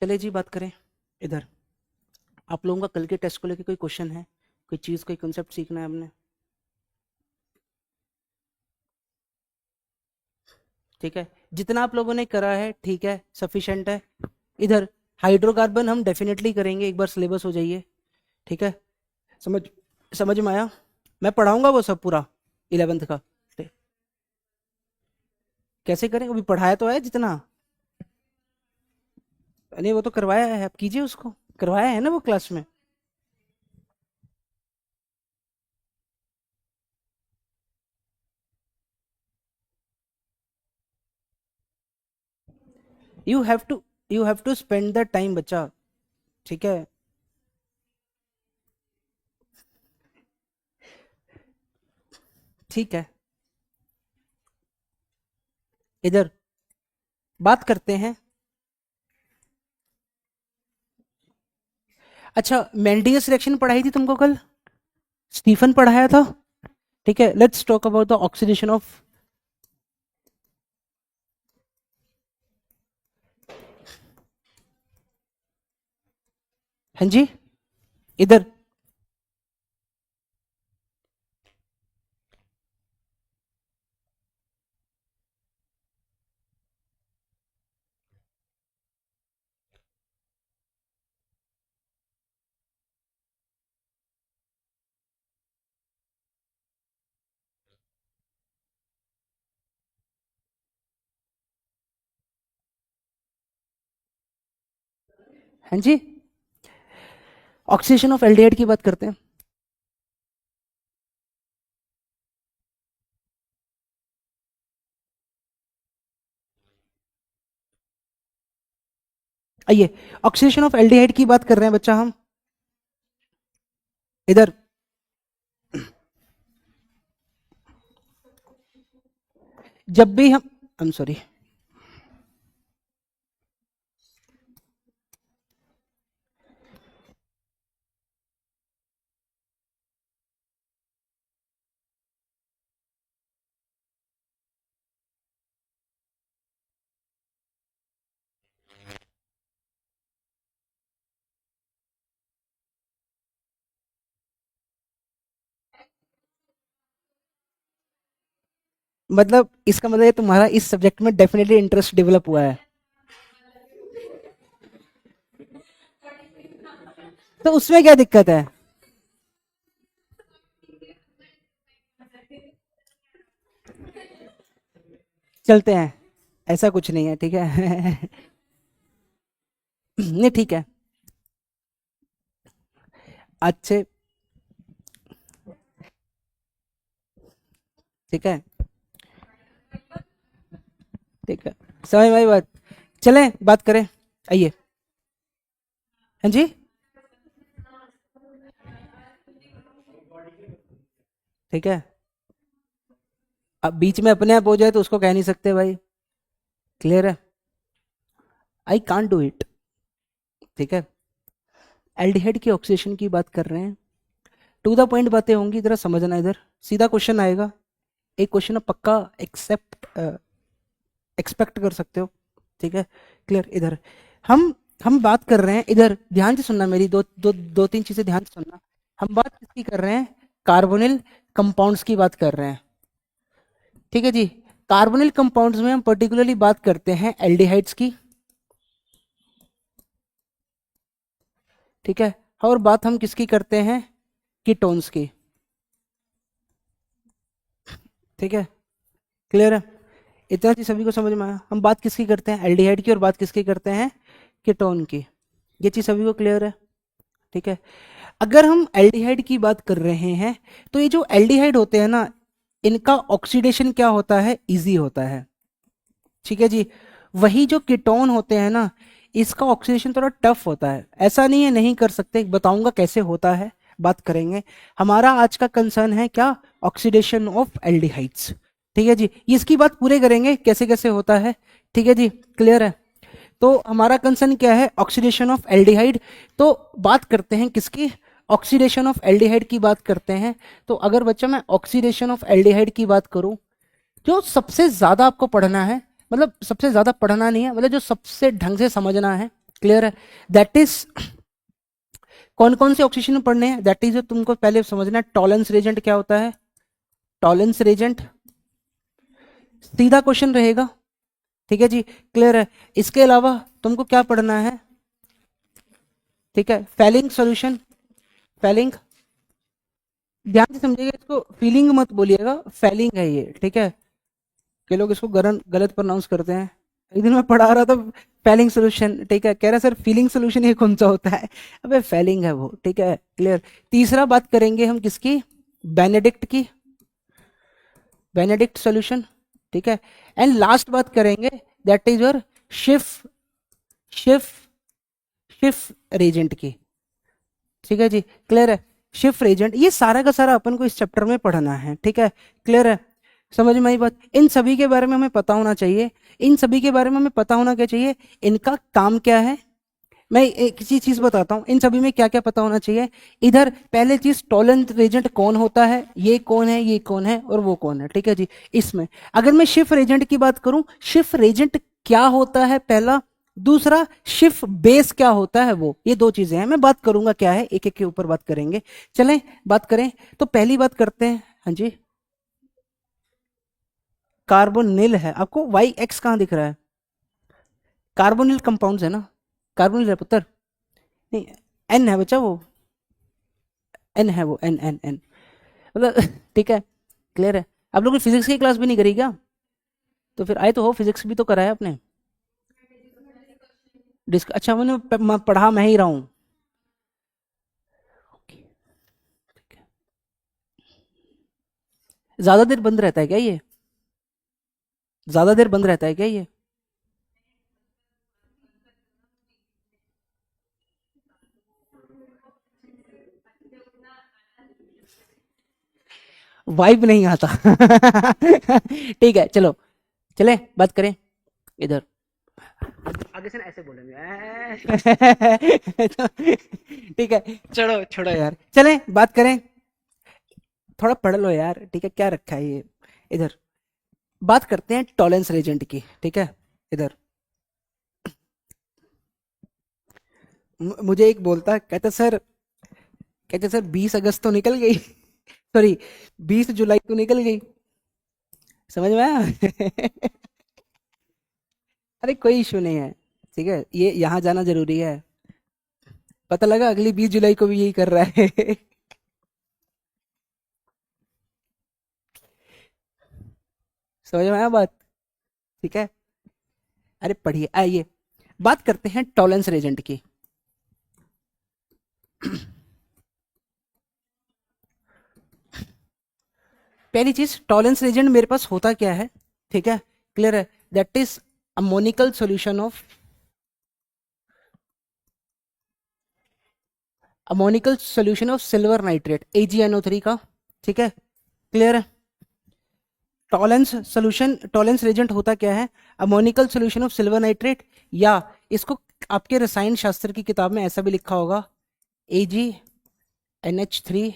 चलिए जी बात करें इधर। आप लोगों का कल के टेस्ट को लेकर कोई क्वेश्चन है, कोई चीज़, कोई कंसेप्ट सीखना है हमने? ठीक है, जितना आप लोगों ने करा है ठीक है, सफिशेंट है। इधर हाइड्रोकार्बन हम डेफिनेटली करेंगे, एक बार सिलेबस हो जाइए। ठीक है, समझ समझ में आया? मैं पढ़ाऊंगा वो सब पूरा 11th का। कैसे करें, अभी पढ़ाया तो है जितना। नहीं वो तो करवाया है, आप कीजिए उसको, करवाया है ना वो क्लास में। You have to you have to spend the time बच्चा। ठीक है, ठीक है। इधर बात करते हैं। अच्छा, मेंडियस रिएक्शन पढ़ाई थी तुमको कल, स्टीफन पढ़ाया था। ठीक है, let's talk about the oxidation of. हाँ जी, इधर हाँ जी, ऑक्सीडेशन ऑफ एल्डिहाइड की बात करते हैं। आइए, ऑक्सीडेशन ऑफ एल्डिहाइड की बात कर रहे हैं बच्चा हम। इधर जब भी हम, आई एम सॉरी, मतलब इसका मतलब है तुम्हारा इस सब्जेक्ट में डेफिनेटली इंटरेस्ट डेवलप हुआ है, तो उसमें क्या दिक्कत है? चलते हैं, ऐसा कुछ नहीं है, ठीक है। नहीं ठीक है, अच्छे, ठीक है, ठीक है, समझ में आई बात। चलें बात करें, आइए। हाँ जी, ठीक है। अब बीच में अपने आप हो जाए तो उसको कह नहीं सकते भाई, क्लियर है? I can't do it. ठीक है, एल्डिहाइड की ऑक्सीडेशन की बात कर रहे हैं, टू द पॉइंट बातें होंगी, जरा समझना। इधर सीधा क्वेश्चन आएगा, एक क्वेश्चन आप पक्का एक्सपेक्ट कर सकते हो। ठीक है, क्लियर। इधर हम बात कर रहे हैं, इधर ध्यान से सुनना, मेरी दो तीन चीजें ध्यान से सुनना। हम बात किसकी कर रहे हैं? कार्बोनिल कंपाउंड्स की बात कर रहे हैं। ठीक है जी, कार्बोनिल कंपाउंड्स में हम पर्टिकुलरली बात करते हैं एल्डिहाइड्स की। ठीक है, और बात हम किसकी करते हैं? कीटोन्स की। ठीक है, क्लियर है? इतना चीज सभी को समझ में आया? हम बात किसकी करते हैं? एल्डिहाइड की, और बात किसकी करते हैं? कीटोन की। ये चीज सभी को क्लियर है? ठीक है, अगर हम एल्डिहाइड की बात कर रहे हैं, तो ये जो एल्डिहाइड होते हैं ना, इनका ऑक्सीडेशन क्या होता है? इजी होता है। ठीक है जी, वही जो कीटोन होते हैं ना, इसका ऑक्सीडेशन थोड़ा टफ होता है। ऐसा नहीं है नहीं कर सकते, बताऊंगा कैसे होता है, बात करेंगे। हमारा आज का कंसर्न है क्या? Oxidation of aldehydes. ठीक है जी, ये इसकी बात पूरे करेंगे कैसे कैसे होता है। ठीक है जी, क्लियर है? तो हमारा कंसर्न क्या है? Oxidation of aldehyde. तो बात करते हैं किसकी? ऑक्सीडेशन ऑफ एल्डिहाइड की बात करते हैं। तो अगर बच्चा मैं ऑक्सीडेशन ऑफ एल्डिहाइड की बात करूं, जो सबसे ज्यादा आपको पढ़ना है, मतलब सबसे ज्यादा पढ़ना नहीं है, मतलब जो सबसे ढंग से समझना है, क्लियर है? दैट इज कौन कौन से ऑक्सीजन पढ़ने हैं, दैट इज तुमको पहले समझना है टॉलेंस रेजेंट क्या होता है। टॉलेंस रेजेंट सीधा क्वेश्चन रहेगा, ठीक है जी, क्लियर है? इसके अलावा तुमको क्या पढ़ना है, ठीक है, फैलिंग सॉल्यूशन। फैलिंग ध्यान से समझिएगा, इसको फीलिंग मत बोलिएगा, फैलिंग है ये, ठीक है? के लोग इसको गलत प्रोनाउंस करते हैं। एक दिन मैं पढ़ा रहा था फैलिंग सोल्यूशन, ठीक है, कह रहा सर फीलिंग सोल्यूशन ये कौन सा होता है, अबे फैलिंग है वो, ठीक है, क्लियर? तीसरा बात करेंगे हम किसकी, बेनेडिक्ट की, बेनेडिक्ट सॉल्यूशन, ठीक है? एंड लास्ट बात करेंगे that is your Schiff Schiff Schiff reagent की, ठीक है जी, क्लियर है? शिफ्ट एजेंट, ये सारा का सारा अपन को इस चैप्टर में पढ़ना है, ठीक है, क्लियर है? समझ में आई बात? इन सभी के बारे में हमें पता होना चाहिए, इन सभी के बारे में हमें पता होना क्या चाहिए, इनका काम क्या है। मैं एक किसी चीज बताता हूँ, इन सभी में क्या क्या पता होना चाहिए। इधर पहले चीज टॉलेंट एजेंट कौन होता है, ये कौन है, ये कौन है और वो कौन है, ठीक है जी? इसमें अगर मैं शिफ्ट एजेंट की बात करूं, शिफ्ट एजेंट क्या होता है पहला, दूसरा शिफ्ट बेस क्या होता है, वो ये दो चीजें हैं, मैं बात करूंगा क्या है, एक एक के ऊपर बात करेंगे। चलें बात करें, तो पहली बात करते हैं, हाँ जी, कार्बोनिल है, आपको वाई एक्स कहाँ दिख रहा है? कार्बोनिल कंपाउंड्स है ना, कार्बोनिल है पुत्र, नहीं, एन है बच्चा वो, एन है वो, एन एन एन, मतलब ठीक है, क्लियर है? आप लोगों ने फिजिक्स की क्लास भी नहीं करी क्या? तो फिर आए तो हो, फिजिक्स भी तो कराया आपने, अच्छा मैंने पढ़ा मैं ही रहा हूँ। ज्यादा देर बंद रहता है क्या ये, ज्यादा देर बंद रहता है क्या ये? वाइब नहीं आता ठीक है, चलो चले बात करें इधर, आगे से ना ऐसे बोलेंगे ठीक है, छोड़ो छोड़ो यार, चलें बात करें, थोड़ा पढ़ लो यार, ठीक है, क्या रखा है ये, इधर बात करते हैं टॉलेंस रेजेंट की, ठीक है? इधर मुझे एक बोलता है, कहते सर 20 अगस्त तो निकल गई सॉरी 20 जुलाई तो निकल गई, समझ में आया अरे कोई इशू नहीं है, ठीक है, ये यहाँ जाना जरूरी है, पता लगा अगली 20 जुलाई को भी यही कर रहा है समझ में आया बात, ठीक है? अरे पढ़िए, आइए बात करते हैं टॉलेंस रेजेंट की पहली चीज, टॉलेंस रेजेंट मेरे पास होता क्या है, ठीक है, क्लियर है? That is ammoniacal solution of ammoniacal solution of silver nitrate AgNO3 का, ठीक है, क्लियर है? टॉलेंस रेजेंट होता क्या है, ammoniacal solution of silver nitrate, या इसको आपके रसायन शास्त्र की किताब में ऐसा भी लिखा होगा AgNH3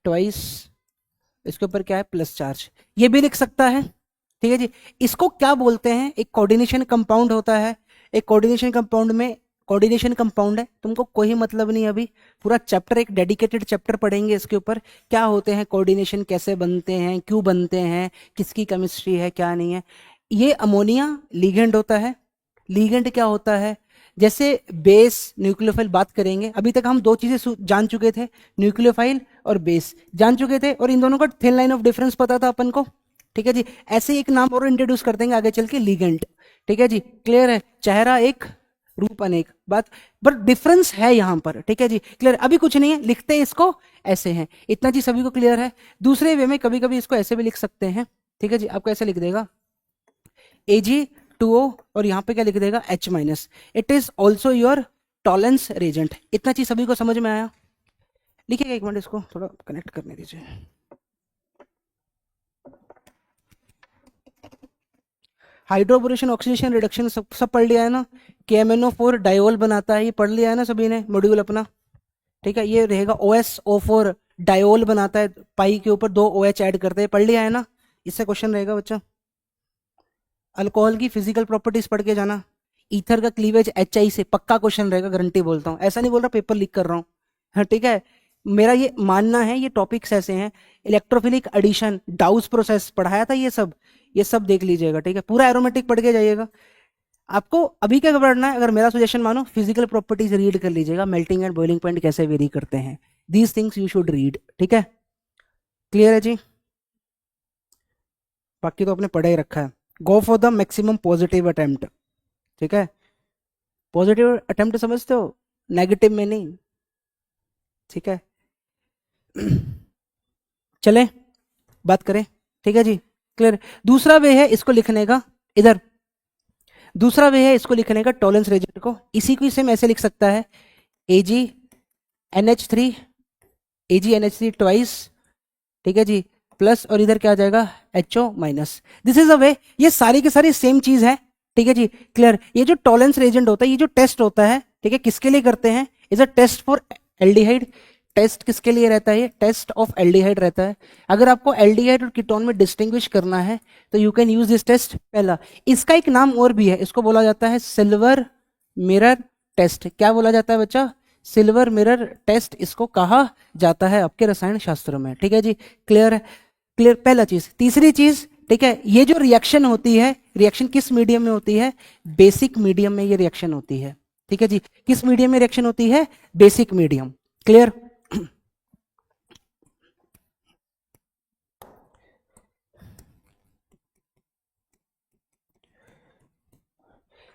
ट्वाइस, इसके ऊपर क्या है, प्लस चार्ज, ये भी लिख सकता है, ठीक है जी? इसको क्या बोलते हैं, एक कोऑर्डिनेशन कंपाउंड होता है, एक कोऑर्डिनेशन कंपाउंड में, कोऑर्डिनेशन कंपाउंड है, तुमको कोई मतलब नहीं, अभी पूरा चैप्टर, एक डेडिकेटेड चैप्टर पढ़ेंगे इसके ऊपर, क्या होते हैं कोऑर्डिनेशन, कैसे बनते हैं, क्यों बनते हैं, किसकी केमिस्ट्री है, क्या नहीं है। ये अमोनिया लीगेंड होता है, लीगेंड क्या होता है, जैसे बेस न्यूक्लियोफाइल बात करेंगे, अभी तक हम दो चीजें जान चुके थे, न्यूक्लियोफाइल और बेस जान चुके थे, और इन दोनों का थिन लाइन ऑफ डिफरेंस पता था अपन को, ठीक है जी? ऐसे ही एक नाम और इंट्रोड्यूस कर देंगे आगे चल के, लीगेंड, ठीक है जी, क्लियर है? चेहरा एक रूप अनेक, बात बट डिफरेंस है यहाँ पर, ठीक है जी, क्लियर? अभी कुछ नहीं है, लिखते हैं इसको ऐसे हैं, इतना चीज सभी को क्लियर है? दूसरे वे में कभी कभी इसको ऐसे भी लिख सकते हैं, ठीक है जी, आपको ऐसे लिख देगा Ag2O और यहाँ पे क्या लिख देगा H-, it is also your Tollens reagent, इतना चीज सभी को समझ में आया? लिखिएगा एक मिनट, इसको थोड़ा कनेक्ट करने दीजिए। हाइड्रोबोरेशन, ऑक्सीडेशन, रिडक्शन सब पढ़ लिया है ना? KMnO4 डायोल बनाता है, ये पढ़ लिया है ना सभी ने मॉड्यूल अपना, ठीक है? ये रहेगा OSO4 डायोल बनाता है, पाई के ऊपर 2 OH ऐड करते हैं, पढ़ लिया है ना? इससे क्वेश्चन रहेगा बच्चा, अल्कोहल की फिजिकल प्रॉपर्टीज पढ़ के जाना, ईथर का क्लीवेज HI से, पक्का क्वेश्चन रहेगा, गारंटी बोलता हूँ, ऐसा नहीं बोल रहा पेपर लीक कर रहा हूँ। हाँ ठीक है, मेरा ये मानना है, ये टॉपिक्स ऐसे हैं। इलेक्ट्रोफिलिक एडिशन, डाउस प्रोसेस पढ़ाया था, ये सब देख लीजिएगा, ठीक है, पूरा एरोमेटिक पढ़ के जाइएगा। आपको अभी क्या पढ़ना है, अगर मेरा सजेशन मानो, फिजिकल प्रॉपर्टीज रीड कर लीजिएगा, मेल्टिंग एंड बॉइलिंग पॉइंट कैसे वेरी करते हैं, these things you should read, ठीक है, क्लियर है जी। बाकी तो आपने पढ़ा ही रखा है। Go for the maximum positive attempt, ठीक है, पॉजिटिव अटेम्प्ट समझते हो, नेगेटिव में नहीं, ठीक है। चले बात करें, ठीक है जी, क्लियर। दूसरा वे है इसको लिखने का, इधर दूसरा वे है इसको लिखने का, टॉलरेंस रेजिस्टेंस को, इसी को सेम ऐसे लिख सकता है, AgNH3 AgNH3 ट्वाइस, ठीक है जी, प्लस और इधर क्या आ जाएगा HO minus, this is a way. ये सारी की सारी सेम चीज है, ठीक है जी, क्लियर। ये जो टॉलरेंस रेजेंट होता है, ये जो टेस्ट होता है, ठीक है, किसके लिए करते हैं, is a test for aldehyde. Test किसके लिए रहता है, ये टेस्ट ऑफ एल्डिहाइड रहता है। अगर आपको एल्डिहाइड और कीटोन में डिस्टिंग्विश करना है तो you can use this test. पहला, इसका एक नाम और भी है, इसको बोला जाता है सिल्वर मिरर टेस्ट। क्या बोला जाता है बच्चा, सिल्वर मिरर टेस्ट इसको कहा जाता है आपके रसायन शास्त्र में, ठीक है जी, क्लियर है, क्लियर। पहला चीज। तीसरी चीज, ठीक है, ये जो रिएक्शन होती है, रिएक्शन किस मीडियम में होती है, बेसिक मीडियम में ये रिएक्शन होती है, ठीक है जी, किस मीडियम में रिएक्शन होती है, बेसिक मीडियम, क्लियर।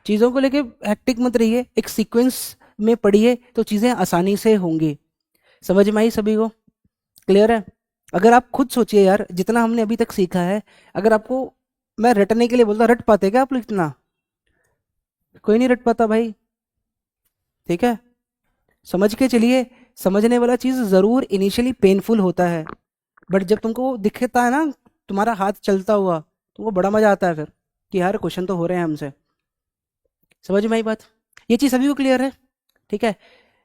चीजों को लेके हेक्टिक मत रहिए, एक सीक्वेंस में पढ़िए तो चीजें आसानी से होंगी। समझ में आई सभी को, क्लियर है। अगर आप खुद सोचिए यार, जितना हमने अभी तक सीखा है, अगर आपको मैं रटने के लिए बोलता, रट पाते क्या आप लोग इतना, कोई नहीं रट पाता भाई, ठीक है, समझ के चलिए। समझने वाला चीज जरूर इनिशियली पेनफुल होता है, बट जब तुमको दिखता है ना तुम्हारा हाथ चलता हुआ, तुमको बड़ा मजा आता है फिर कि यार क्वेश्चन तो हो रहे हैं हमसे। समझ में आई बात, ये चीज सभी को क्लियर है, ठीक है,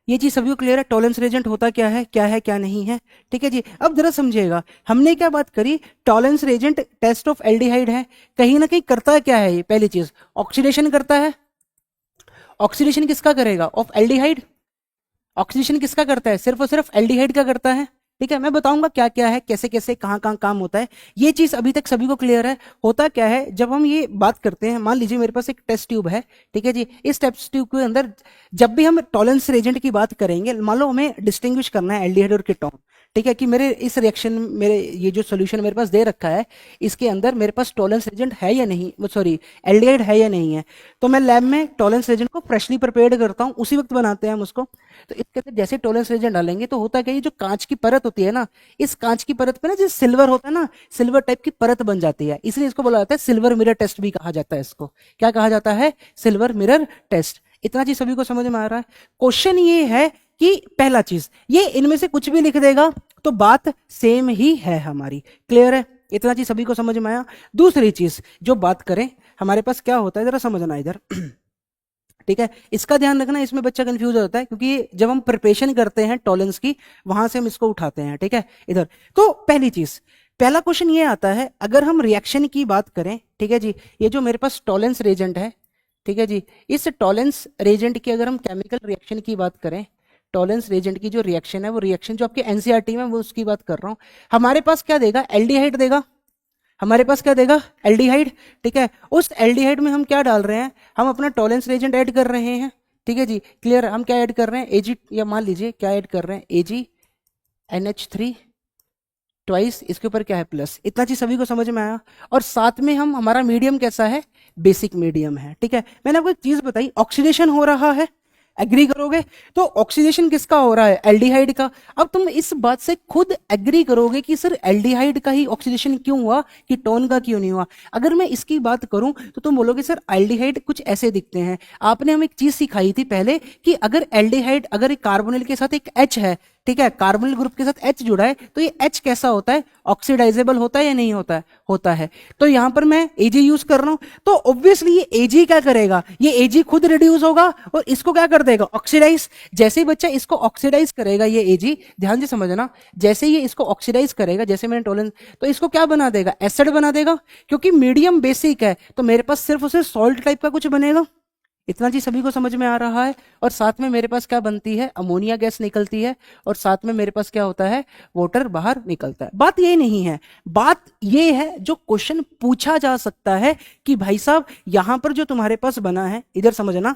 ये चीज सभी को क्लियर है। टॉलरेंस रेजेंट होता क्या है, क्या है क्या नहीं है, ठीक है जी। अब जरा समझिएगा, हमने क्या बात करी, tolerance Regent test of aldehyde है, कहीं ना कहीं करता क्या है, ये पहली चीज ऑक्सीडेशन करता है। ऑक्सीडेशन किसका करेगा, ऑफ एल्डिहाइड। ऑक्सीडेशन किसका करता है, सिर्फ और सिर्फ एल्डिहाइड का करता है, ठीक है। मैं बताऊंगा क्या क्या है, कैसे कैसे कहाँ कहाँ काम होता है, ये चीज अभी तक सभी को क्लियर है। होता क्या है, जब हम ये बात करते हैं, मान लीजिए मेरे पास एक टेस्ट ट्यूब है, ठीक है जी, इस टेस्ट ट्यूब के अंदर जब भी हम टॉलरेंस रेजेंट की बात करेंगे, मान लो हमें डिस्टिंग्विश करना है एल्डिहाइड और कीटोन, ठीक है, कि मेरे इस रिएक्शन, मेरे ये जो सोल्यूशन मेरे पास दे रखा है, इसके अंदर मेरे पास टॉलरेंस रेजेंट है या नहीं, सॉरी एल्डिहाइड है या नहीं है। तो मैं लैब में टॉलरेंस रेजेंट को फ्रेशली प्रिपेयर्ड करता हूँ, उसी वक्त बनाते हैं हम उसको। तो इसके अंदर जैसे टॉलरेंस रेजेंट डालेंगे तो होता क्या, ये जो कांच की परत होती है ना, इस कांच की परत पे ना जो सिल्वर होता है ना, सिल्वर टाइप की परत बन जाती है, इसलिए इसको बोला जाता है सिल्वर मिरर टेस्ट भी कहा जाता है। इसको क्या कहा जाता है, सिल्वर मिरर टेस्ट। इतना चीज सभी को समझ में आ रहा है। क्वेश्चन ये है कि पहला चीज, ये इनमें से कुछ भी लिख देगा तो बात सेम ही है हमारी, क्लियर है, इतना चीज सभी को समझ में आया। दूसरी चीज जो बात करें, हमारे पास क्या होता है, जरा समझना इधर, ठीक है, इसका ध्यान रखना, इसमें बच्चा कंफ्यूज होता है, क्योंकि जब हम प्रिपरेशन करते हैं टॉलरेंस की, वहां से हम इसको उठाते हैं, ठीक है, इधर। तो पहली चीज, पहला क्वेश्चन ये आता है, अगर हम रिएक्शन की बात करें, ठीक है जी, ये जो मेरे पास टॉलरेंस रेजेंट है, ठीक है जी, इस टॉलरेंस रेजेंट की अगर हम केमिकल रिएक्शन की बात करें, टॉलरेंस रेजेंट की जो रिएक्शन है, वो रिएक्शन जो आपके एनसीईआरटी में, वो उसकी बात कर रहा हूं, हमारे पास क्या देगा, एल्डिहाइड देगा, हमारे पास क्या देगा, एल्डिहाइड, ठीक है। उस एल्डिहाइड में हम क्या डाल रहे हैं, हम अपना टॉलरेंस रेजेंट ऐड कर रहे हैं, ठीक है जी, क्लियर। हम क्या ऐड कर रहे हैं, एजी, या मान लीजिए क्या ऐड कर रहे हैं, AgNH3 ट्वाइस, इसके ऊपर क्या है प्लस, इतना चीज सभी को समझ में आया। और साथ में हम, हमारा मीडियम कैसा है, बेसिक मीडियम है, ठीक है। मैंने आपको एक चीज बताई, ऑक्सीडेशन हो रहा है, एग्री करोगे, तो ऑक्सीडेशन किसका हो रहा है, एल्डिहाइड का। अब तुम इस बात से खुद एग्री करोगे कि सर एल्डिहाइड का ही ऑक्सीडेशन क्यों हुआ, कीटोन का क्यों नहीं हुआ। अगर मैं इसकी बात करूं तो तुम बोलोगे सर एल्डिहाइड कुछ ऐसे दिखते हैं। आपने हमें एक चीज सिखाई थी पहले कि अगर एल्डिहाइड, अगर एक कार्बोनिल के साथ एक H है, ठीक है, कार्बोनिल ग्रुप के साथ H जुड़ा है, तो ये H कैसा होता है, ऑक्सीडाइजेबल होता है या नहीं होता है, होता है। तो यहां पर मैं Ag यूज कर रहा हूं, तो ऑब्वियसली ये Ag क्या करेगा, ये Ag खुद रिड्यूस होगा और इसको क्या कर देगा, ऑक्सीडाइज। जैसे ही बच्चा इसको ऑक्सीडाइज करेगा, ये Ag, ध्यान से समझना, जैसे ये इसको ऑक्सीडाइज करेगा, जैसे मैंने टॉलरेंस, तो इसको क्या बना देगा, एसिड बना देगा, क्योंकि मीडियम बेसिक है, तो मेरे पास सिर्फ उसे सॉल्ट टाइप का कुछ बनेगा, इतना चीज सभी को समझ में आ रहा है। और साथ में मेरे पास क्या बनती है, अमोनिया गैस निकलती है, और साथ में मेरे पास क्या होता है, वाटर बाहर निकलता है। बात ये नहीं है, बात ये है जो क्वेश्चन पूछा जा सकता है कि भाई साहब यहां पर जो तुम्हारे पास बना है, इधर समझना,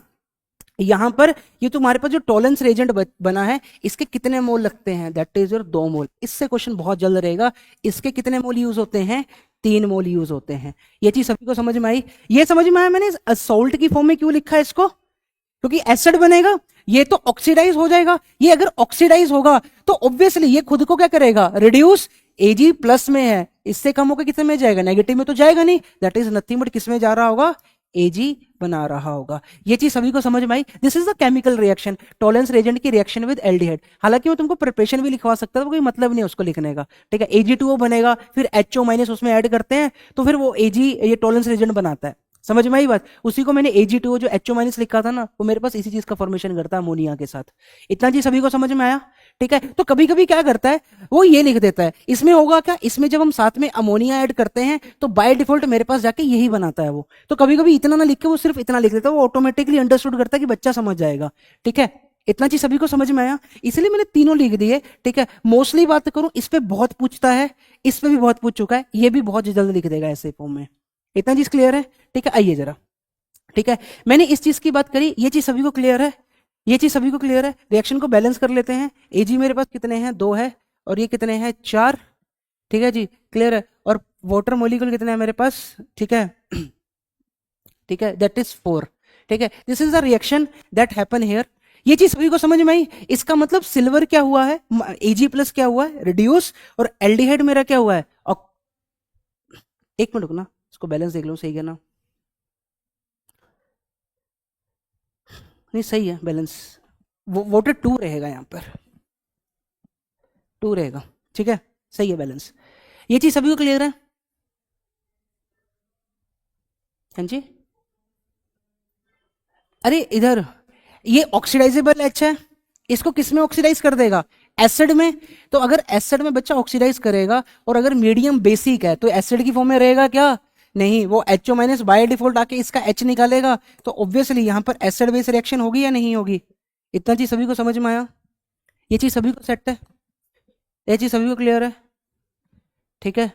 यहां पर ये तुम्हारे पास जो टॉलेंस रेजेंट बना है, इसके कितने मोल लगते हैं, दैट इज योर 2 मोल। इससे क्वेश्चन बहुत जल्द रहेगा। इसके कितने मोल यूज होते हैं, 3 मोल यूज होते हैं। ये चीज सभी को समझ में आई? ये समझ में आया मैंने सॉल्ट की फॉर्म में क्यों लिखा है इसको, क्योंकि एसिड बनेगा, ये तो ऑक्सीडाइज हो जाएगा। ये अगर ऑक्सीडाइज होगा तो ऑब्वियसली ये खुद को क्या करेगा, रिड्यूस। एजी प्लस में है, इससे कम होकर कितने में जाएगा, नेगेटिव में तो जाएगा नहीं। दैट इज नथिंग बट किस में जा रहा होगा, एजी बना रहा होगा। ये चीज सभी को समझ में आई? This is the chemical reaction, Tollens reagent की रिएक्शन विद एल्डिहाइड। हालांकि मैं तुमको प्रिपरेशन भी लिखवा सकता था, कोई मतलब नहीं है उसको लिखने का, ठीक है। Ag2O बनेगा, फिर HO माइनस उसमें ऐड करते हैं, तो फिर वो Ag ये टॉलेंस रेजेंट बनाता है। समझ में आई बात? उसी को मैंने Ag2O जो HO माइनस लिखा था ना, वो मेरे पास इसी चीज का फॉर्मेशन करता है अमोनिया के साथ। इतना चीज सभी को समझ में आया? ठीक है। तो कभी कभी क्या करता है, वो ये लिख देता है, इसमें होगा क्या, इसमें जब हम साथ में अमोनिया ऐड करते हैं तो बाय डिफॉल्ट मेरे पास जाके यही बनाता है वो। तो कभी कभी इतना ना लिख के वो सिर्फ इतना लिख देता है, वो ऑटोमेटिकली अंडरस्टूड करता है कि बच्चा समझ जाएगा। ठीक है, इतना चीज सभी को समझ में आया? इसलिए मैंने तीनों लिख दिए। ठीक है, मोस्टली बात करूं, इस पे बहुत पूछता है, इस पे भी बहुत पूछ चुका है, ये भी बहुत जल्द लिख देगा ऐसे फॉर्म में। इतना चीज क्लियर है? ठीक है, आइए जरा। ठीक है, मैंने इस चीज की बात करी, ये चीज सभी को क्लियर है? ये चीज सभी को क्लियर है? रिएक्शन को बैलेंस कर लेते हैं। एजी मेरे पास कितने हैं, 2 है, और ये कितने हैं, 4। ठीक है जी, क्लियर है। और वाटर मॉलिक्यूल कितने हैं मेरे पास, ठीक है, ठीक है, दैट इज 4। ठीक है, this is the reaction that happen here. ये चीज सभी को समझ में आई? इसका मतलब सिल्वर क्या हुआ है, एजी प्लस क्या हुआ है, रिड्यूस, और एल्डिहाइड मेरा क्या हुआ है, एक मिनट रुकना, इसको बैलेंस देख लो, सही है ना? नहीं सही है बैलेंस, वोटर 2 रहेगा यहाँ पर, 2 रहेगा। ठीक है, सही है बैलेंस। ये चीज सभी को क्लियर है? हाँ जी, अरे इधर ये ऑक्सीडाइजेबल एच है, इसको किस में ऑक्सीडाइज कर देगा, एसिड में। तो अगर एसिड में बच्चा ऑक्सीडाइज करेगा, और अगर मीडियम बेसिक है तो एसिड की फॉर्म में रहेगा क्या, नहीं, वो HO माइनस बाय डिफॉल्ट आके इसका H निकालेगा। तो ऑब्वियसली यहां पर एसिड बेस रिएक्शन होगी या नहीं होगी? इतना चीज सभी को समझ में आया? ये चीज सभी को सेट है? ये चीज सभी को क्लियर है? ठीक है,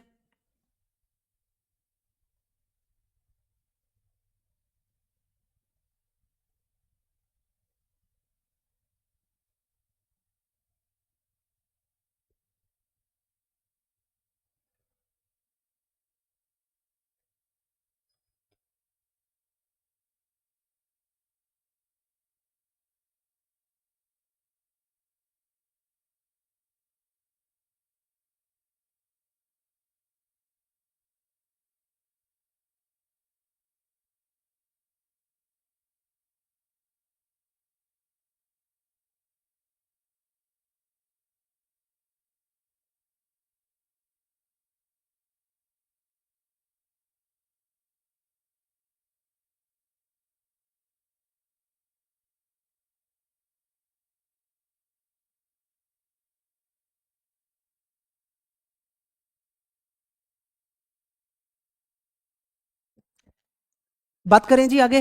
बात करें जी आगे।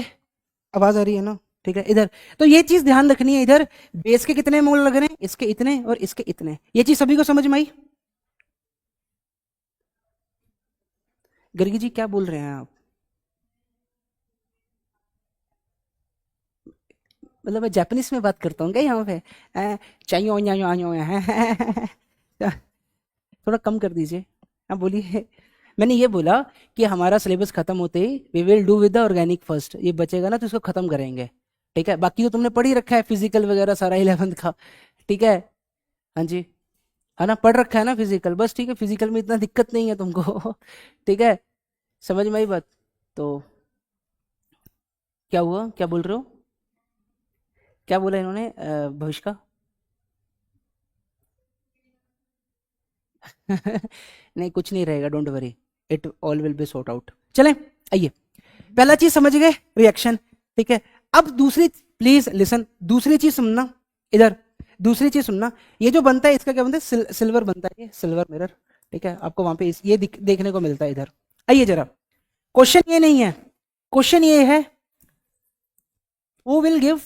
आवाज आ रही है ना? ठीक है, इधर तो ये चीज ध्यान रखनी है, इधर बेस के कितने मोल लग रहे हैं, इसके इतने और इसके इतने। ये चीज सभी को समझ में आई? गर्गी जी क्या बोल रहे हैं आप? मतलब मैं जापानीज में बात करता हूँ क्या यहाँ पे? चाहिए थोड़ा कम कर दीजिए। हाँ बोलिए। मैंने ये बोला कि हमारा सिलेबस खत्म होते ही we will do with the organic first, ये बचेगा ना तो इसको खत्म करेंगे। ठीक है, बाकी तो तुमने पढ़ ही रखा है फिजिकल वगैरह सारा 11th का। ठीक है, हाँ जी, है ना, पढ़ रखा है ना फिजिकल, बस ठीक है, फिजिकल में इतना दिक्कत नहीं है तुमको। ठीक है, समझ में आई बात? तो क्या हुआ, क्या बोल रहे हो? क्या बोला इन्होंने भविष्य का? नहीं कुछ नहीं रहेगा, don't worry, it all will be sort out. चलें, आइए, पहला चीज समझ गए, रिएक्शन। ठीक है, अब दूसरी, प्लीज लिसन, दूसरी चीज सुनना इधर, दूसरी चीज सुनना। ये जो बनता है इसका क्या बनता है, सिल्वर बनता है, ये सिल्वर मिरर। ठीक है, आपको वहां पे ये देखने को मिलता है इधर। आइए जरा, क्वेश्चन ये नहीं है, क्वेश्चन ये है who will give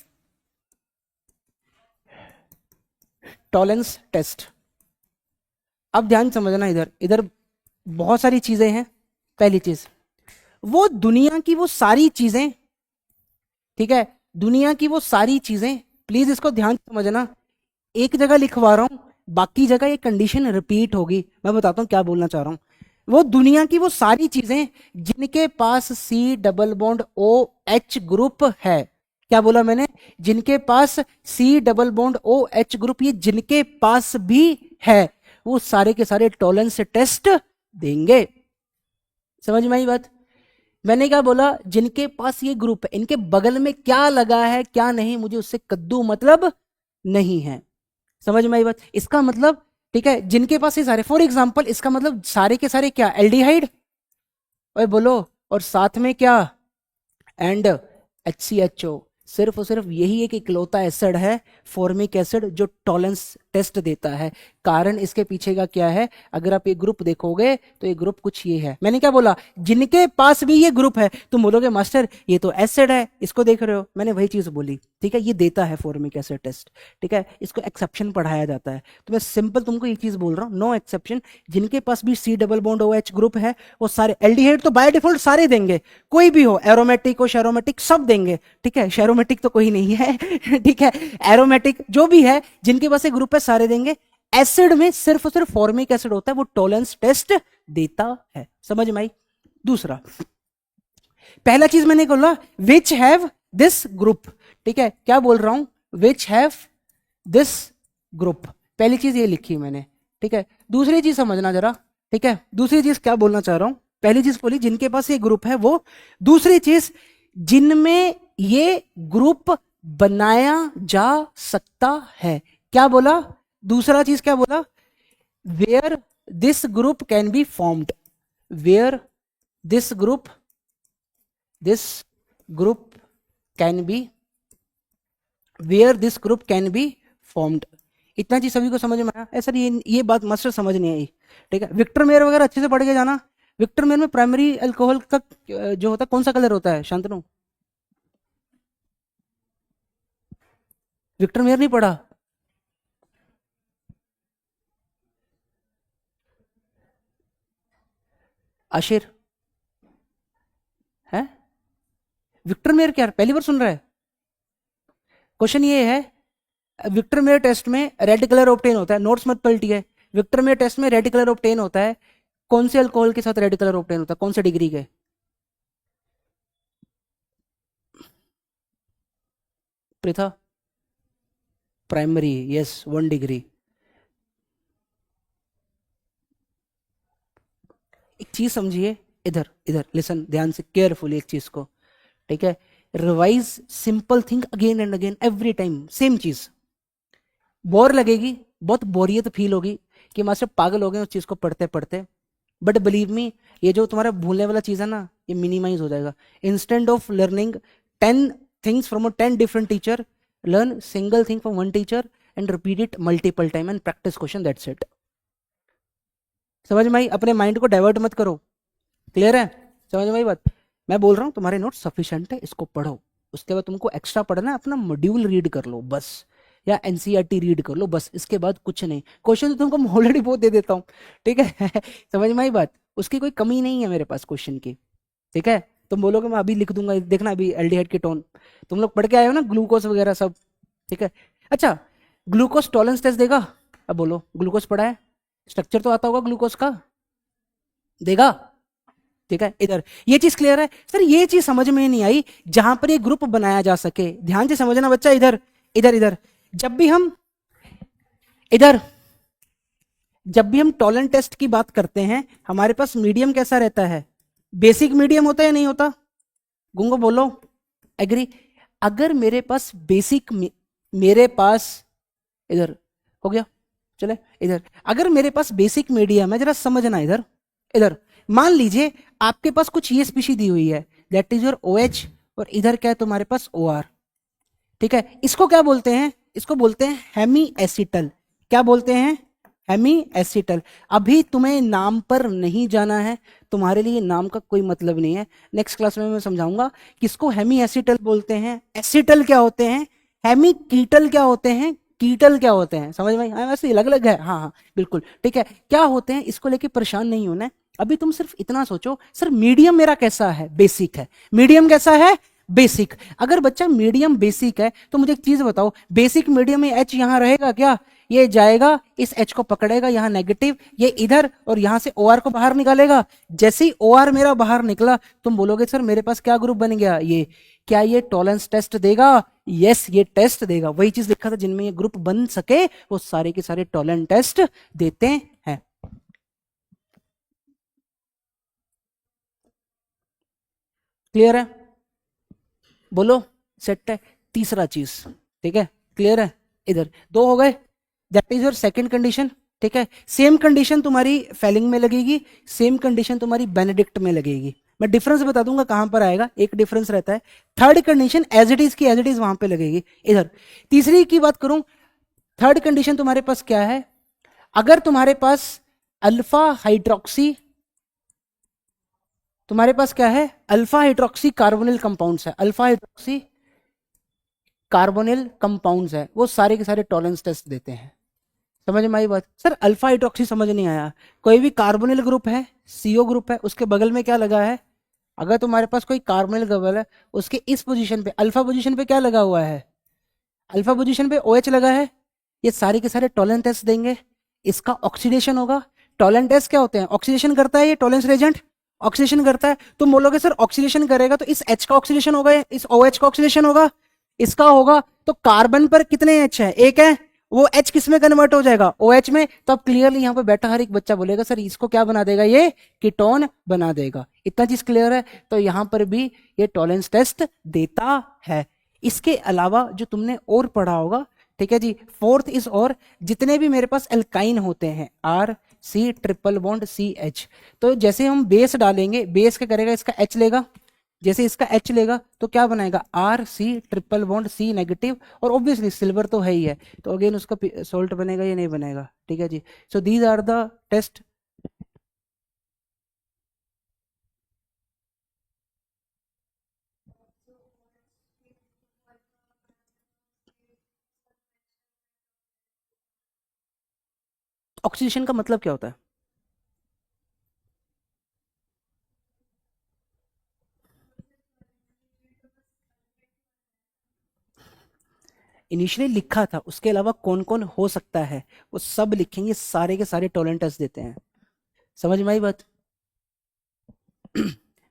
Tollens test. अब ध्यान समझना, इधर इधर बहुत सारी चीजें हैं। पहली चीज, वो दुनिया की वो सारी चीजें, ठीक है, दुनिया की वो सारी चीजें, प्लीज इसको ध्यान से समझना, एक जगह लिखवा रहा हूं, बाकी जगह ये कंडीशन रिपीट होगी। मैं बताता हूं क्या बोलना चाह रहा हूं। वो दुनिया की वो सारी चीजें जिनके पास C double bond O H group है, क्या बोला मैंने, जिनके पास C double bond O H group, ये जिनके पास भी है, वो सारे के सारे टॉलेंस टेस्ट देंगे। समझ में आई बात? मैंने क्या बोला, जिनके पास ये ग्रुप है, इनके बगल में क्या लगा है क्या नहीं, मुझे उससे कद्दू मतलब नहीं है। समझ में आई बात? इसका मतलब, ठीक है, जिनके पास ये सारे, फॉर एग्जांपल इसका मतलब सारे के सारे क्या, एल्डिहाइड, और बोलो, और साथ में क्या, एंड HCHO। सिर्फ और सिर्फ यही एक इकलौता एसिड है, फॉर्मिक एसिड, जो टॉलेंस टेस्ट देता है। कारण इसके पीछे का क्या है, अगर आप ये ग्रुप देखोगे तो ये ग्रुप कुछ ये है। मैंने क्या बोला, जिनके पास भी ये ग्रुप है, तुम बोलोगे मास्टर ये तो एसिड है, इसको देख रहे हो, मैंने वही चीज बोली, ठीक है, ये देता है फॉर्मिक एसिड टेस्ट, ठीक है, इसको एक्सेप्शन पढ़ाया जाता है। तो मैं सिंपल तुमको एक चीज बोल रहा हूँ, नो एक्सेप्शन, जिनके पास भी C double bond OH group है, वो सारे, एल्डिहाइड तो बाय डिफॉल्ट सारे देंगे, कोई भी हो, एरोमेटिक हो, शेरोमेटिक, सब देंगे, ठीक है, शेरोमेटिक तो कोई नहीं है ठीक है, एरोमेटिक जो भी है, जिनके पास एक ग्रुप है सारे देंगे। एसिड में सिर्फ और सिर्फ फॉर्मिक एसिड होता है, वो टॉलेंस टेस्ट देता है। समझ में आई? दूसरा, पहला चीज मैंने बोला विच हैव दिस ग्रुप, ठीक है, क्या बोल रहा हूं, विच हैव दिस ग्रुप, पहली चीज ये लिखी मैंने, ठीक है। दूसरी चीज समझना जरा, ठीक है, दूसरी चीज क्या बोलना चाह रहा हूं, पहली चीज बोली जिनके पास ये ग्रुप है वो, दूसरी चीज जिनमें ये ग्रुप बनाया जा सकता है, क्या बोला, दूसरा चीज क्या बोला, where this group can be formed, where this group can be, where this group can be formed. इतना चीज सभी को समझ में आया? ऐसा ये बात मास्टर समझ नहीं आई, ठीक है। विक्टर मेयर वगैरह अच्छे से पढ़ के जाना। विक्टर मेयर में प्राइमरी अल्कोहल का जो होता है कौन सा कलर होता है, शांतनु? विक्टर मेयर नहीं पढ़ा? आशिर है? विक्टर मेयर क्या पहली बार सुन रहा है? क्वेश्चन ये है, विक्टर मेयर टेस्ट में रेड कलर ऑब्टेन होता है, नोट्स मत पलटिए, विक्टर मेयर टेस्ट में रेड कलर ऑब्टेन होता है, कौन से अल्कोहल के साथ रेड कलर ऑब्टेन होता है, कौन से डिग्री के? Pritha, primary, yes 1 degree. एक चीज समझिए, इधर इधर लिसन ध्यान से केयरफुली एक चीज को, ठीक है, revise simple thing again and again every time, same चीज। बोर लगेगी, बहुत बोरियत फील होगी कि मास्टर पागल हो गए उस चीज को पढ़ते पढ़ते, बट बिलीव मी, ये जो तुम्हारा भूलने वाला चीज है ना, ये मिनिमाइज हो जाएगा। Instant of learning 10 things from 10 different teacher, learn single thing from 1 teacher and repeat it multiple time and practice question, that's it. समझ में आई? अपने माइंड को डाइवर्ट मत करो, क्लियर है? समझ में आई बात? मैं बोल रहा हूँ तुम्हारे नोट सफिशिएंट है, इसको पढ़ो, उसके बाद तुमको एक्स्ट्रा पढ़ना है, अपना मॉड्यूल रीड कर लो बस, या एनसीईआरटी रीड कर लो बस, इसके बाद कुछ नहीं। क्वेश्चन तो तुमको मैं ऑलरेडी बहुत दे देता हूँ, ठीक है समझ में आई बात? उसकी कोई कमी नहीं है मेरे पास क्वेश्चन की, ठीक है। तुम बोलोगे मैं अभी लिख दूंगा, देखना अभी एल्डिहाइड की टोन, तुम लोग पढ़ के आए हो ना, ग्लूकोज वगैरह सब, ठीक है। अच्छा, ग्लूकोज टॉलेंस टेस्ट देगा? अब बोलो, ग्लूकोज पढ़ा है, स्ट्रक्चर तो आता होगा ग्लूकोज का, देगा? ठीक है, इधर ये चीज क्लियर है? सर ये चीज समझ में नहीं आई, जहां पर ये ग्रुप बनाया जा सके, ध्यान से समझना बच्चा, इधर इधर इधर, जब भी हम इधर जब भी हम टॉलेंट टेस्ट की बात करते हैं, हमारे पास मीडियम कैसा रहता है, बेसिक मीडियम होता है या नहीं होता? गुंगो बोलो, एग्री? अगर मेरे पास बेसिक, मेरे पास, इधर हो गया, चले इधर, अगर मेरे पास बेसिक मीडियम है, जरा समझना इधर इधर, मान लीजिए आपके पास कुछ ये स्पीशी दी हुई है, दैट इज योर OH, और इधर क्या है तुम्हारे पास OR, ठीक है। इसको क्या बोलते हैं? इसको बोलते हैं हेमी एसिटल। क्या बोलते हैं? Hemiacetal. अभी तुम्हें नाम पर नहीं जाना है, तुम्हारे लिए नाम का कोई मतलब नहीं है। नेक्स्ट क्लास में मैं समझाऊंगा किसको हेमी एसिटल बोलते हैं, एसिटल क्या होते हैं, हेमी कीटल क्या होते हैं, कीटल क्या होते हैं। समझ में? हाँ, वैसे अलग अलग है। हाँ हाँ बिल्कुल ठीक है। क्या होते हैं इसको लेके परेशान नहीं होना है। अभी तुम सिर्फ इतना सोचो, सर मीडियम मेरा कैसा है, बेसिक है। मीडियम कैसा है, बेसिक। अगर बच्चा मीडियम बेसिक है तो मुझे एक चीज बताओ, बेसिक मीडियम में एच यहां रहेगा क्या? ये जाएगा, इस एच को पकड़ेगा, यहां नेगेटिव, ये इधर, और यहां से ओ आर को बाहर निकालेगा। जैसे ही ओ आर मेरा बाहर निकला, तुम बोलोगे सर मेरे पास क्या ग्रुप बन गया ये। क्या ये टॉलेंस टेस्ट देगा? यस ये टेस्ट देगा। वही चीज लिखा था, जिनमें ये ग्रुप बन सके वो सारे के सारे टॉलेंट टेस्ट देते हैं। क्लियर है? बोलो। सेट है। तीसरा चीज, ठीक है, क्लियर है? इधर दो हो गए, that is your second condition. ठीक है, सेम कंडीशन तुम्हारी फेलिंग में लगेगी, सेम कंडीशन तुम्हारी बेनेडिक्ट में लगेगी। मैं डिफरेंस बता दूंगा कहां पर आएगा, एक डिफरेंस रहता है। Third condition as it is की एज इट इज वहां पे लगेगी इधर। तीसरी की बात करूं, थर्ड कंडीशन तुम्हारे पास क्या है? अगर तुम्हारे पास अल्फा हाइड्रोक्सी, तुम्हारे पास क्या है, अल्फा हाइड्रोक्सी कार्बोनिल कंपाउंड्स है, अल्फा हाइड्रोक्सी कार्बोनिल कंपाउंड्स है, वो सारे के सारे टॉलेंस टेस्ट देते हैं। समझ में आई बात? सर अल्फा हाइड्रोक्सी समझ नहीं आया। कोई भी कार्बोनिल ग्रुप है, सीओ ग्रुप है, उसके बगल में क्या लगा है? अगर तुम्हारे पास कोई कार्बोनिल ग्रुप है, उसके इस पोजीशन पे, अल्फा पोजीशन पे क्या लगा हुआ है? अल्फा पोजीशन पे OH लगा है। ये सारे के सारे टॉलेंस टेस्ट देंगे। इसका ऑक्सीडेशन होगा। टॉलेंस टेस्ट क्या होते हैं? ऑक्सीडेशन करता है ये टॉलेंस रेजेंट, ऑक्सीडेशन करता है। तुम बोलोगे सर ऑक्सीडेशन करेगा तो इस H का ऑक्सीडेशन होगा, इस OH का ऑक्सीडेशन होगा, इसका होगा। तो कार्बन पर कितने H है? एक है। वो H किस में कन्वर्ट हो जाएगा? OH में। तो अब क्लियरली यहाँ पे बैठा हर एक बच्चा बोलेगा सर इसको क्या बना देगा, ये कीटोन बना देगा। इतना चीज क्लियर है? तो यहाँ पर भी ये टॉलेंस टेस्ट देता है। इसके अलावा जो तुमने और पढ़ा होगा, ठीक है जी, फोर्थ इज और, जितने भी मेरे पास एल्काइन होते हैं, R C triple bond CH, तो जैसे हम बेस डालेंगे, बेस क्या करेगा, इसका H लेगा। जैसे इसका H लेगा तो क्या बनाएगा, RC triple bond C negative, और ऑब्वियसली सिल्वर तो है ही है, तो अगेन उसका सोल्ट बनेगा या नहीं बनेगा। ठीक है जी। So these are the test. Oxidation का मतलब क्या होता है? इनिशियली लिखा था, उसके अलावा कौन कौन हो सकता है वो सब लिखेंगे, सारे के सारे टॉलेंटस देते हैं। समझ में आई बात?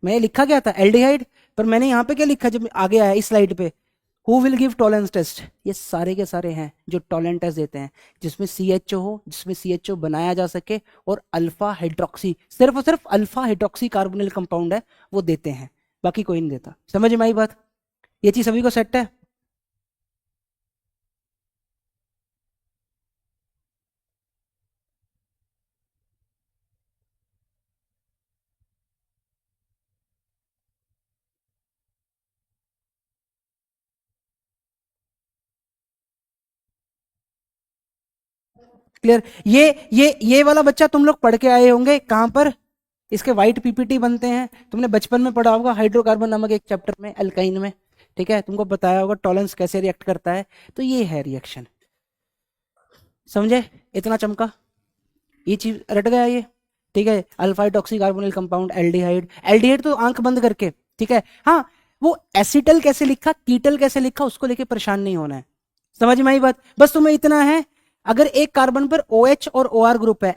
मैं लिखा क्या था, एल्डिहाइड, पर मैंने यहाँ पे क्या लिखा जब आगे आया इस स्लाइड पे, who will give Tollens test, ये सारे के सारे हैं जो टॉलेंट टेस्ट देते हैं, जिसमें CHO हो, जिसमें CHO बनाया जा सके, और अल्फा हाइड्रोक्सी, सिर्फ और सिर्फ अल्फा हाइड्रोक्सी कार्बोनिल कंपाउंड है वो देते हैं, बाकी कोई नहीं देता। समझ में आई बात? ये चीज सभी को सेट है? क्लियर? ये वाला बच्चा तुम लोग पढ़ के आए होंगे कहां पर, इसके व्हाइट PPT बनते हैं, तुमने बचपन में पढ़ा होगा हाइड्रोकार्बन नामक एक चैप्टर में, अल्काइन में। ठीक है, तुमको बताया होगा टॉलेंस कैसे रिएक्ट करता है। तो ये है रिएक्शन। समझे? इतना चमका, ये चीज रट गया ये। ठीक है, alpha hydroxy carbonyl compound aldehyde, aldehyde तो आंख बंद करके। ठीक है, हाँ, वो एसिटल कैसे लिखा, कीटल कैसे लिखा, उसको लेके परेशान नहीं होना है। समझ में आई बात? बस तुम्हें इतना है, अगर एक कार्बन पर OH और OR ग्रुप है,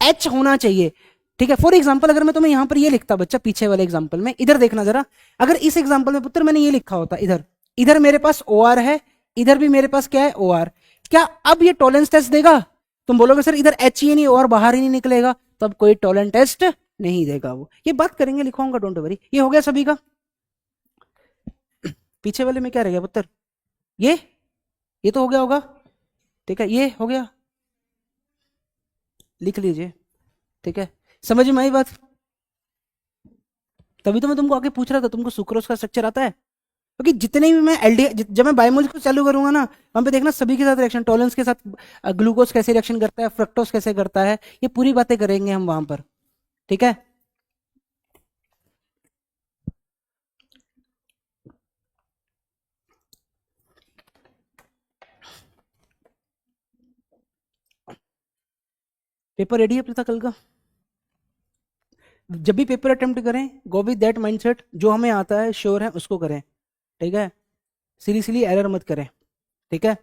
H होना चाहिए। ठीक है, फॉर एग्जाम्पल अगर मैं तुम्हें यहां पर ये लिखता बच्चा, पीछे वाले एग्जाम्पल में, इधर देखना जरा, अगर इस एग्जाम्पल में पुत्र मैंने ये लिखा होता, इधर इधर मेरे पास OR है, इधर भी मेरे पास क्या है, OR, क्या अब ये टॉलेंस टेस्ट देगा? तुम बोलोगे सर इधर H ही नहीं, OR बाहर ही नहीं निकलेगा, तब कोई टॉलेंस टेस्ट नहीं देगा वो। ये बात करेंगे, लिखवाऊंगा, डोंट वरी। ये हो गया सभी का? पीछे वाले में क्या रह गया पुत्र? ये तो हो गया होगा। ठीक है, ये हो गया, लिख लीजिए। ठीक है, समझ में आई बात? तभी तो मैं तुमको आगे पूछ रहा था, तुमको सुक्रोज का स्ट्रक्चर आता है? क्योंकि जितने भी मैं एल्डी जब मैं बायोमोल को चालू करूंगा ना, वहां पे देखना सभी के साथ रिएक्शन, टॉलरेंस के साथ ग्लूकोज कैसे रिएक्शन करता है, फ्रक्टोज कैसे करता है, ये पूरी बातें करेंगे हम वहां पर। ठीक है। पेपर रेडी है प्रीता कल का? जब भी पेपर अटेम्प्ट करें, गो विद दैट माइंडसेट, जो हमें आता है श्योर है उसको करें। ठीक है। सिली सिली एरर मत करें। ठीक है।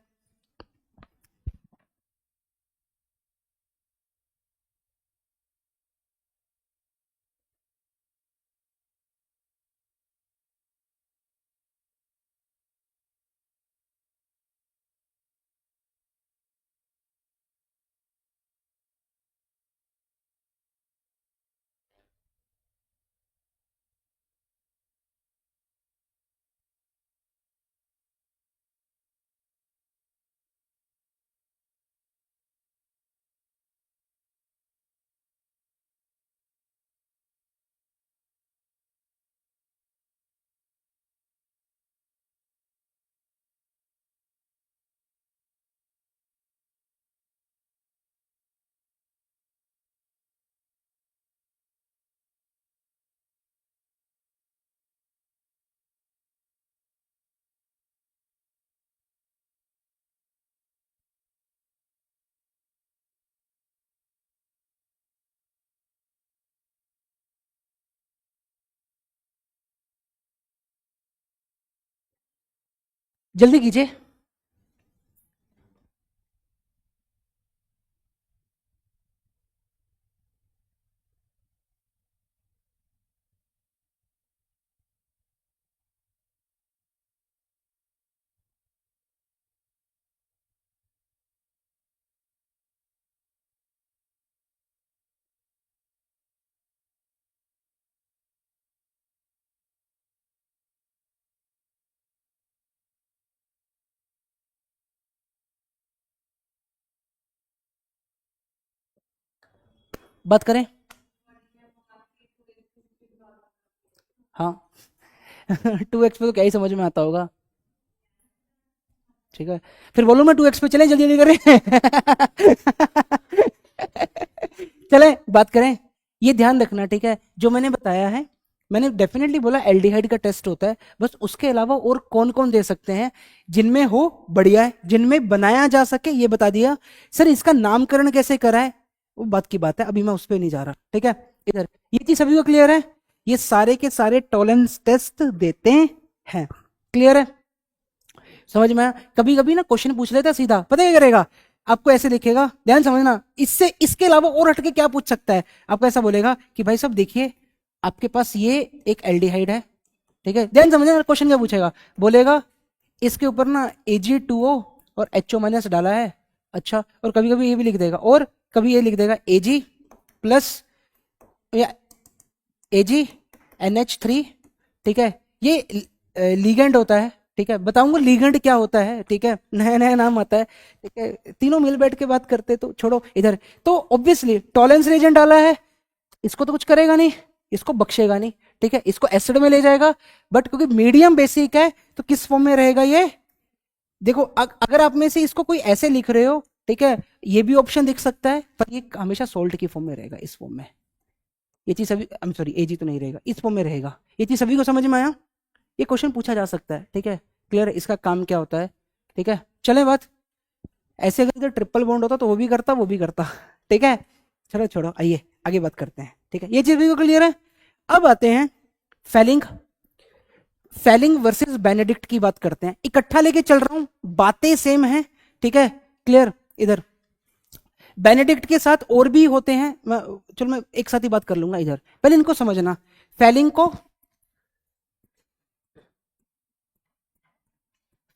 जल्दी कीजिए। बात करें। हाँ। 2x पे तो क्या ही समझ में आता होगा। ठीक है। फिर बोलूँ मैं 2x पे चलें, जल्दी जल्दी करें। चलें बात करें। ये ध्यान रखना, ठीक है, जो मैंने बताया है, मैंने डेफिनेटली बोला एल्डिहाइड का टेस्ट होता है, बस उसके अलावा और कौन कौन दे सकते हैं जिनमें हो बढ़िया है, जिनमें बनाया जा सके ये बता दिया। सर इसका नामकरण कैसे करा है वो बात की बात है, अभी मैं उस पर नहीं जा रहा। ठीक है। इधर ये चीज सभी को क्लियर है, ये सारे के सारे टॉलरेंस टेस्ट देते हैं। क्लियर है? समझ में आया? कभी कभी ना क्वेश्चन पूछ लेता है सीधा, पता है क्या करेगा, आपको ऐसे लिखेगा, ध्यान समझना, इससे इसके अलावा और हटके क्या पूछ सकता है, आपको ऐसा बोलेगा कि भाई साहब देखिए आपके पास ये एक एल्डिहाइड है। ठीक है, ध्यान समझना क्वेश्चन क्या पूछेगा, बोलेगा इसके ऊपर ना Ag2O और HO माइनस डाला है। अच्छा, और कभी कभी ये भी लिख देगा, और कभी ये लिख देगा Ag प्लस या AgNH3। ठीक है, ये लीगेंड होता है। ठीक है, बताऊंगा लीगेंड क्या होता है। ठीक है, नया नया नाम आता है। ठीक है, तीनों मिल बैठ के बात करते तो छोड़ो इधर। तो ऑब्वियसली टॉलेंस रीजन डाला है, इसको तो कुछ करेगा नहीं, इसको बख्शेगा नहीं। ठीक है, इसको एसिड में ले जाएगा, बट क्योंकि मीडियम बेसिक है तो किस फॉर्म में रहेगा ये, देखो अगर आप में से इसको कोई ऐसे लिख रहे हो, ठीक है, ये भी ऑप्शन दिख सकता है, पर ये हमेशा सोल्ट की फॉर्म में रहेगा, इस फॉर्म में। ये चीज सभी, आई एम सॉरी, एजी तो नहीं रहेगा, इस फॉर्म में रहेगा। ये चीज सभी को समझ में आया? ये क्वेश्चन पूछा जा सकता है। ठीक है, क्लियर है, इसका काम क्या होता है। ठीक है, चले बात, ऐसे अगर इधर ट्रिपल बॉन्ड होता तो वो भी करता वो भी करता। ठीक है, चलो छोड़ो, आइए आगे बात करते हैं। ठीक है, ये चीज भी क्लियर है। अब आते हैं फेलिंग, फेलिंग वर्सेस बेनेडिक्ट की बात करते हैं, इकट्ठा लेके चल रहा हूं, बातें सेम है। ठीक है, क्लियर। इधर बेनेडिक्ट के साथ और भी होते हैं, चलो मैं एक साथ ही बात कर लूंगा। इधर पहले इनको समझना, फेलिंग को,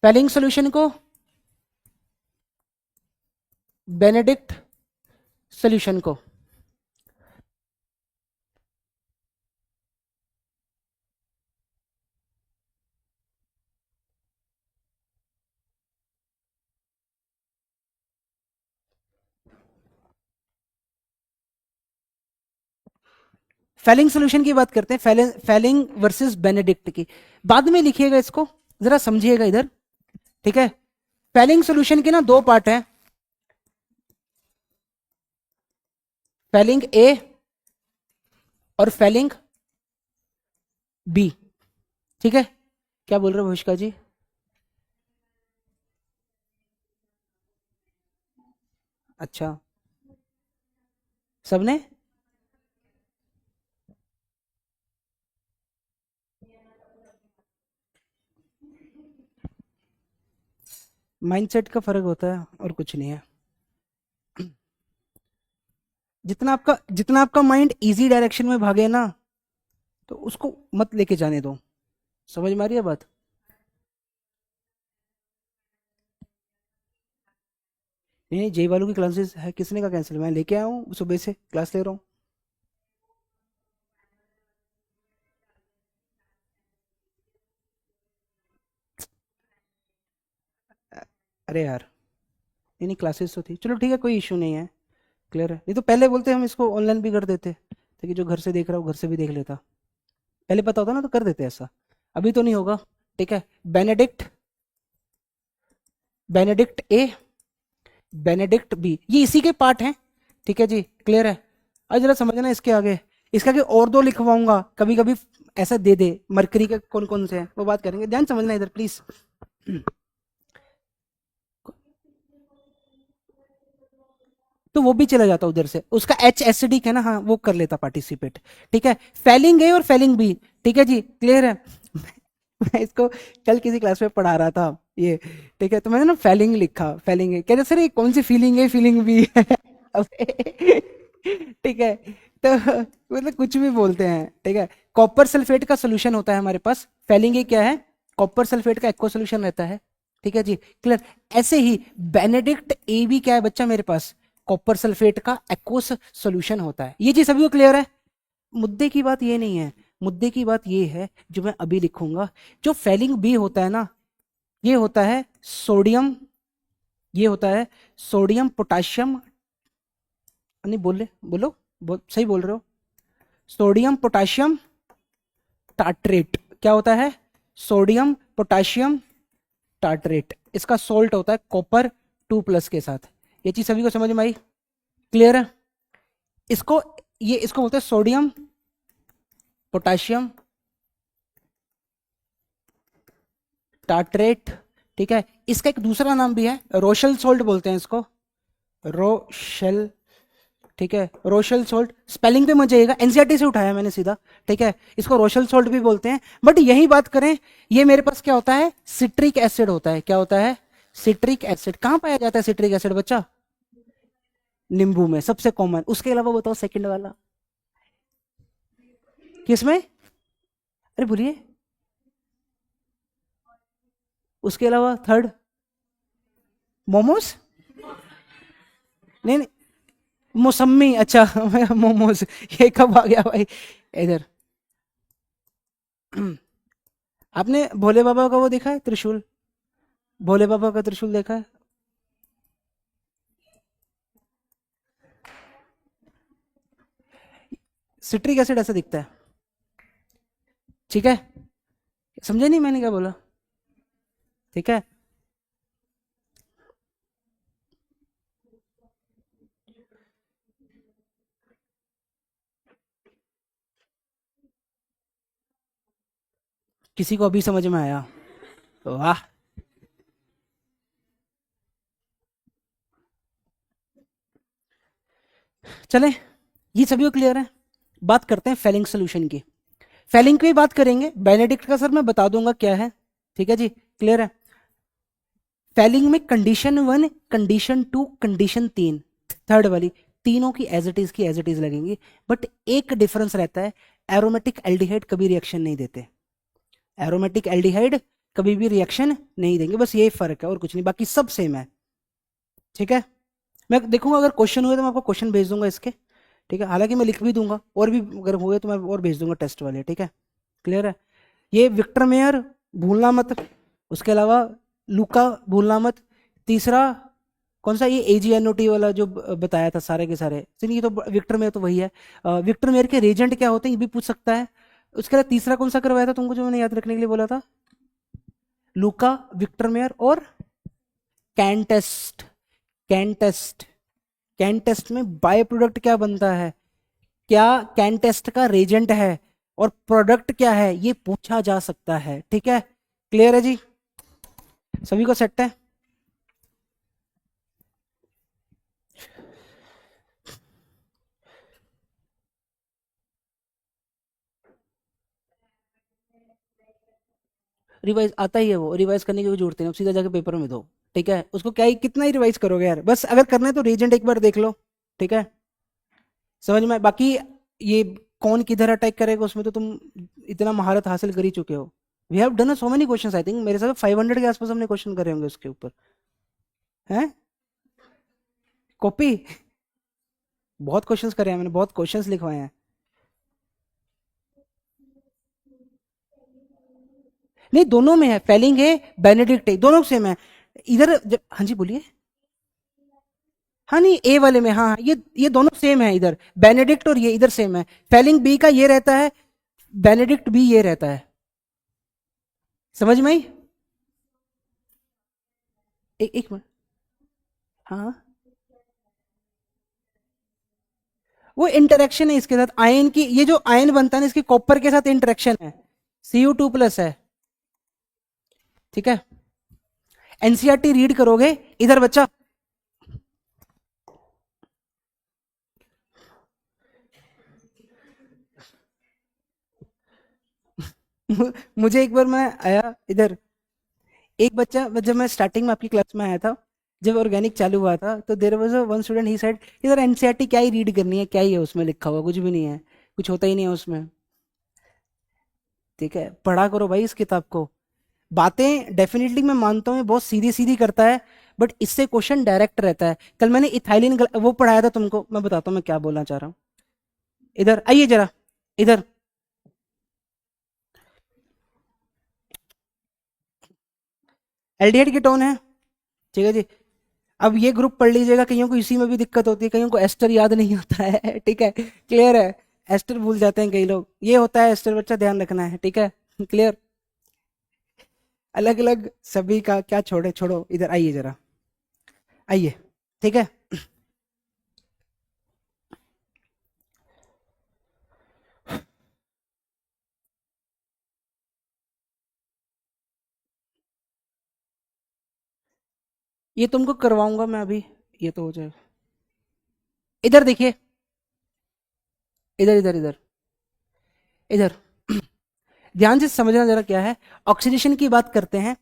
फेलिंग सॉल्यूशन को, बेनेडिक्ट सॉल्यूशन को। फेलिंग सॉल्यूशन की बात करते हैं, फेलिंग वर्सेस बेनेडिक्ट की, बाद में लिखिएगा इसको। जरा समझिएगा इधर, ठीक है। फेलिंग सॉल्यूशन के ना दो पार्ट हैं, फेलिंग ए और फेलिंग बी, ठीक है। क्या बोल रहे हो भविष्का जी? अच्छा, सबने माइंडसेट का फर्क होता है और कुछ नहीं है। जितना आपका माइंड इजी डायरेक्शन में भागे ना, तो उसको मत लेके जाने दो। समझ में आ रही है बात? नहीं, जे वालों की क्लासेस है, किसने का कैंसिल? मैं लेके आया हूँ, सुबह से क्लास ले रहा हूँ। अरे यार, नहीं नहीं, क्लासेस तो थी, चलो ठीक है, कोई इशू नहीं है, क्लियर है। नहीं तो पहले बोलते हम इसको ऑनलाइन भी कर देते, ताकि जो घर से देख रहा हो घर से भी देख लेता। पहले पता होता ना तो कर देते ऐसा। अभी तो नहीं होगा, ठीक है। बेनेडिक्ट, बेनेडिक्ट ए, बेनेडिक्ट बी, ये इसी के पार्ट हैं, ठीक है जी, क्लियर है। अब जरा समझना इसके आगे, इसके आगे और दो लिखवाऊंगा, कभी कभी ऐसा दे दे मरकरी के कौन कौन से हैं वो बात करेंगे, ध्यान समझना इधर प्लीज। तो वो भी चला जाता उधर से, उसका एच एस डी है ना, हाँ वो कर लेता पार्टिसिपेट, ठीक है। फेलिंग ए और फेलिंग बी, ठीक है जी, क्लियर है। मैं इसको कल किसी क्लास में पढ़ा रहा था ये, ठीक है, तो मैंने ना फेलिंग लिखा, फेलिंग है, कह रहे सर ये कौन सी फीलिंग है, फीलिंग भी है। अबे, ठीक है, तो मतलब कुछ भी बोलते हैं, ठीक है। कॉपर सल्फेट का सोल्यूशन होता है हमारे पास, फेलिंग ये क्या है, कॉपर सल्फेट का एक्वा सोल्यूशन रहता है, ठीक है जी, क्लियर। ऐसे ही बेनेडिक्ट ए भी क्या है बच्चा मेरे पास, कॉपर सल्फेट का एक्वस सॉल्यूशन होता है। ये चीज सभी को क्लियर है? मुद्दे की बात ये नहीं है, मुद्दे की बात ये है जो मैं अभी लिखूंगा। जो फेलिंग बी होता है ना, ये होता है सोडियम, ये होता है सोडियम पोटाशियम, नहीं बोले बोलो, सही बोल रहे हो, सोडियम पोटाशियम टार्ट्रेट। क्या होता है? सोडियम पोटाशियम टार्ट्रेट, इसका सोल्ट होता है कॉपर 2+ के साथ। ये चीज सभी को समझ में आई? क्लियर है? इसको, ये इसको बोलते हैं सोडियम पोटाशियम टार्ट्रेट, ठीक है। इसका एक दूसरा नाम भी है, रोशेल सोल्ट बोलते हैं इसको, रोशेल, ठीक है, रोशेल सोल्ट। स्पेलिंग पे मत जाइएगा, एनसीईआरटी से उठाया मैंने सीधा, ठीक है। इसको रोशेल सोल्ट भी बोलते हैं, बट यही बात करें, ये मेरे पास क्या होता है, सिट्रिक एसिड होता है। क्या होता है? Citric acid. कहाँ पाया जाता है सिट्रिक एसिड बच्चा? नींबू में सबसे कॉमन। उसके अलावा बताओ सेकंड वाला किसमें? अरे बोलिए, उसके अलावा थर्ड? मोमोज? नहीं नहीं, मौसमी, अच्छा। मोमोज, ये कब आ गया भाई इधर? आपने भोले बाबा का वो देखा है, त्रिशूल? भोले बाबा का त्रिशूल देखा है? सिट्रिक एसिड ऐसा दिखता है, ठीक है। समझे नहीं मैंने क्या बोला? ठीक है। किसी को अभी समझ में आया? वाह। चले, ये सभी को क्लियर है? बात करते हैं फेलिंग सोल्यूशन की। फेलिंग की बात करेंगे, बेनेडिक्ट का सर मैं बता दूंगा क्या है, ठीक है जी, क्लियर है। फेलिंग में कंडीशन 1, कंडीशन 2, कंडीशन 3, थर्ड वाली, तीनों की एज इट इज लगेंगी। बट एक डिफरेंस रहता है, एरोमेटिक एल्डिहाइड कभी रिएक्शन नहीं देते, एरोमेटिक एल्डिहाइड कभी भी रिएक्शन नहीं देंगे, बस ये फर्क है और कुछ नहीं, बाकी सब सेम है, ठीक है। मैं देखूंगा अगर क्वेश्चन हुए तो मैं आपको क्वेश्चन भेज दूंगा इसके, ठीक है। हालांकि मैं लिख भी दूंगा, और भी अगर हुए तो मैं और भेज दूंगा टेस्ट वाले, ठीक है, क्लियर है। ये विक्टर मेयर भूलना मत, उसके अलावा लूका भूलना मत। तीसरा कौन सा, ये AGNOT वाला जो बताया था सारे के सारे, ये तो विक्टर मेयर तो वही है। विक्टर मेयर के रेजेंट क्या होते हैं ये भी पूछ सकता है। उसके बाद तीसरा कौन सा करवाया था तुमको जो मैंने याद रखने के लिए बोला था? लूका, विक्टर मेयर और कैंटेस्ट। कैंटेस्ट, कैंटेस्ट में बाय प्रोडक्ट क्या बनता है, क्या कैंटेस्ट का रेजेंट है और प्रोडक्ट क्या है, ये पूछा जा सकता है। ठीक है, क्लियर है जी, सभी को सेट है। रिवाइज आता ही है, वो रिवाइज करने की कोई जरूरत नहीं, अब सीधा जाके पेपर में दो। ठीक है, उसको क्या ही कितना ही रिवाइज करोगे यार, बस अगर करना है तो रीजेंट एक बार देख लो। ठीक है, समझ में, बाकी ये कौन किधर अटैक करेगा उसमें तो तुम इतना महारत हासिल कर ही चुके हो। We have done so many questions, I think मेरे साथ 500 के आसपास हमने क्वेश्चन करे होंगे उसके ऊपर। हैं, कॉपी, बहुत क्वेश्चंस करे हैं मैंने, बहुत क्वेश्चंस लिखवाए हैं। नहीं, दोनों में है, फेलिंग है, बेनेडिक्ट है, दोनों सेम है। इधर जब, हाँ जी बोलिए। हाँ नहीं, ए वाले में, हाँ हाँ, ये दोनों सेम है, इधर बेनेडिक्ट और ये इधर सेम है। फेलिंग बी का ये रहता है, बेनेडिक्ट बी ये रहता है। समझ में आई? एक मिनट, हाँ, वो इंटरेक्शन है इसके साथ आयन की, ये जो आयन बनता है ना इसके कॉपर के साथ इंटरेक्शन है, Cu2+ है। ठीक है, एनसीईआरटी रीड करोगे, इधर बच्चा, मुझे एक बार मैं आया इधर, एक बच्चा, जब मैं स्टार्टिंग में आपकी क्लास में आया था, जब ऑर्गेनिक चालू हुआ था, तो there was one student, he said इधर एनसीईआरटी क्या ही रीड करनी है, क्या ही है उसमें लिखा हुआ, कुछ भी नहीं है, कुछ होता ही नहीं है उसमें। ठीक है, पढ़ा करो भाई इस किताब को। बातें डेफिनेटली मैं मानता हूँ ये बहुत सीधी सीधी करता है, बट इससे क्वेश्चन डायरेक्ट रहता है। कल मैंने इथाइलिन वो पढ़ाया था तुमको, मैं बताता हूँ मैं क्या बोलना चाह रहा हूँ। इधर आइए जरा, इधर, एल्डिहाइड कीटोन है। ठीक है जी, अब ये ग्रुप पढ़ लीजिएगा, कईयों को इसी में भी दिक्कत होती है, कईयों को एस्टर याद नहीं होता है। ठीक है, क्लियर है, एस्टर भूल जाते हैं कई लोग, ये होता है एस्टर, बच्चा ध्यान रखना है। ठीक है, क्लियर, अलग अलग सभी का क्या, छोड़े छोड़ो, इधर आइए जरा, आइए। ठीक है, ये तुमको करवाऊंगा मैं अभी, ये तो हो जाएगा। इधर देखिए, इधर इधर इधर इधर, ध्यान से समझना जरा क्या है, ऑक्सीडेशन की बात करते हैं।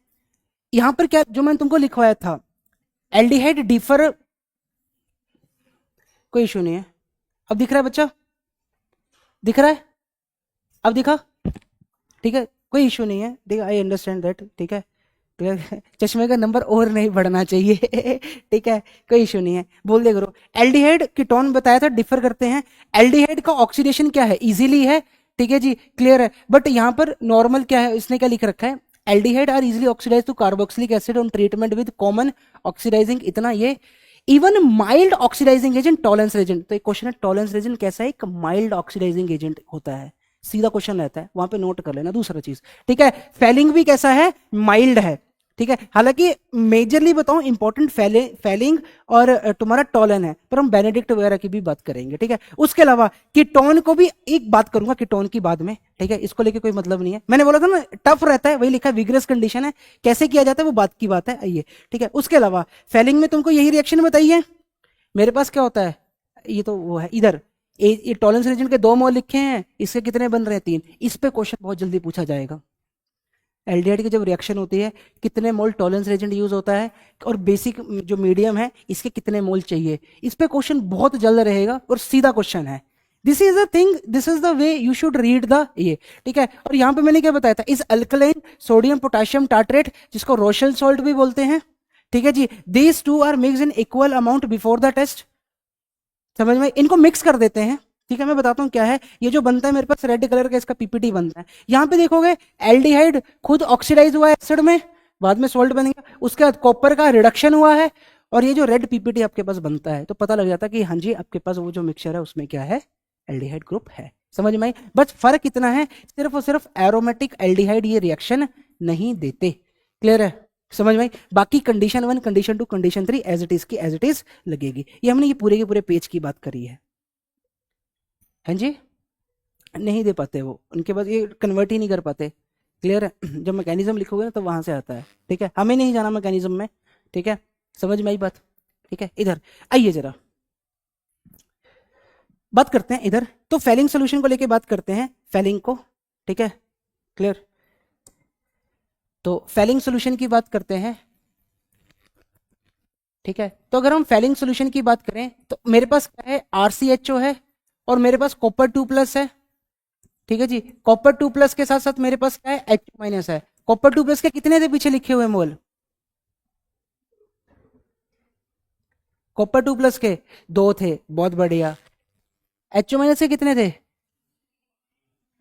यहां पर क्या जो मैंने तुमको लिखवाया था, एल्डिहाइड डिफर, कोई इशू नहीं है। अब दिख रहा है बच्चा, दिख रहा है, अब दिखा? ठीक है, कोई इशू नहीं है, ठीक है, आई अंडरस्टैंड दैट। ठीक है, ठीक है, चश्मे का नंबर और नहीं बढ़ना चाहिए। ठीक है, कोई इशू नहीं है, बोल दे करो। एल्डिहाइड कीटोन बताया था डिफर करते हैं, एल्डिहाइड का ऑक्सीडेशन क्या है, इजीली है। ठीक है जी, क्लियर है, बट यहां पर नॉर्मल क्या है, इसने क्या लिख रखा है, aldehyde are easily oxidise to carboxylic acid on treatment with common oxidising, इतना ये, even mild oxidising agent, Tollens agent. तो एक क्वेश्चन है, टॉलेंस एजेंट कैसा है, एक माइल्ड ऑक्सीडाइजिंग एजेंट होता है, सीधा क्वेश्चन रहता है, वहां पे नोट कर लेना। दूसरा चीज, ठीक है, फेलिंग भी कैसा है, माइल्ड है। ठीक है, हालांकि मेजरली बताऊं इंपॉर्टेंट फेलिंग और तुम्हारा टॉलन है, पर हम बेनेडिक्ट वगैरह की भी बात करेंगे। ठीक है, उसके अलावा कीटोन को भी एक बात करूंगा, कीटोन की बाद में। ठीक है, इसको लेके कोई मतलब नहीं है, मैंने बोला था ना टफ रहता है, वही लिखा है, विग्रस कंडीशन है, कैसे किया जाता है वो बात की बात है, आइए। ठीक है, उसके अलावा फेलिंग में तुमको यही रिएक्शन बताइए, मेरे पास क्या होता है, ये तो वो है इधर, ये टॉलरेंस रीजन के 2 मोल लिखे हैं, इसके कितने बन रहे हैं, 3। इस पे क्वेश्चन बहुत जल्दी पूछा जाएगा। एल्डिहाइड की जब रिएक्शन होती है, कितने मोल टॉलरेंस एजेंट यूज होता है, और बेसिक जो मीडियम है इसके कितने मोल चाहिए, इस पे क्वेश्चन बहुत जल्द रहेगा, और सीधा क्वेश्चन है। This is the thing, this is the way you should read the ये। ठीक है, और यहां पे मैंने क्या बताया था, इस अल्कलाइन सोडियम पोटेशियम टार्ट्रेट, जिसको रोशेल सॉल्ट भी बोलते हैं। ठीक है जी, these two are mix in equal amount before the test. समझ में, इनको मिक्स कर देते हैं। ठीक है, मैं बताता हूँ क्या है, ये जो बनता है मेरे पास रेड कलर का, इसका पीपीटी बनता है। यहाँ पे देखोगे एल्डिहाइड खुद ऑक्सीडाइज हुआ है एसिड में, बाद में सॉल्ट बनेगा, उसके बाद कॉपर का रिडक्शन हुआ है, और ये जो रेड पीपीटी आपके पास बनता है, तो पता लग जाता है कि हाँ जी आपके पास वो जो मिक्सचर है उसमें क्या है, एल्डिहाइड ग्रुप है। समझ में आई? बस फर्क इतना है, सिर्फ और सिर्फ एरोमेटिक एल्डिहाइड ये रिएक्शन नहीं देते। क्लियर है, समझ में आई? बाकी condition 1, condition 2, condition 3 as it is की एज इट इज लगेगी। ये हमने ये पूरे के पूरे पेज की बात करी है। हाँ जी, नहीं दे पाते वो, उनके पास ये कन्वर्ट ही नहीं कर पाते। क्लियर है? जब मैकेनिज्म लिखोगे ना तो वहां से आता है। ठीक है, हमें नहीं जाना मैकेनिज्म में। ठीक है, समझ में आई बात? ठीक है, इधर आइए जरा बात करते हैं इधर। तो फेलिंग सोल्यूशन को लेके बात करते हैं, फेलिंग को। ठीक है, क्लियर? तो फेलिंग सोल्यूशन की बात करते हैं। ठीक है, तो अगर हम फेलिंग सोल्यूशन की बात करें तो मेरे पास क्या है, RCHO है और मेरे पास कॉपर 2+ है। ठीक है जी, कॉपर 2+ के साथ साथ मेरे पास क्या है, H2- है। कॉपर 2+ के कितने थे पीछे लिखे हुए मोल? कॉपर 2+ के 2 थे, बहुत बढ़िया। H2- के कितने थे?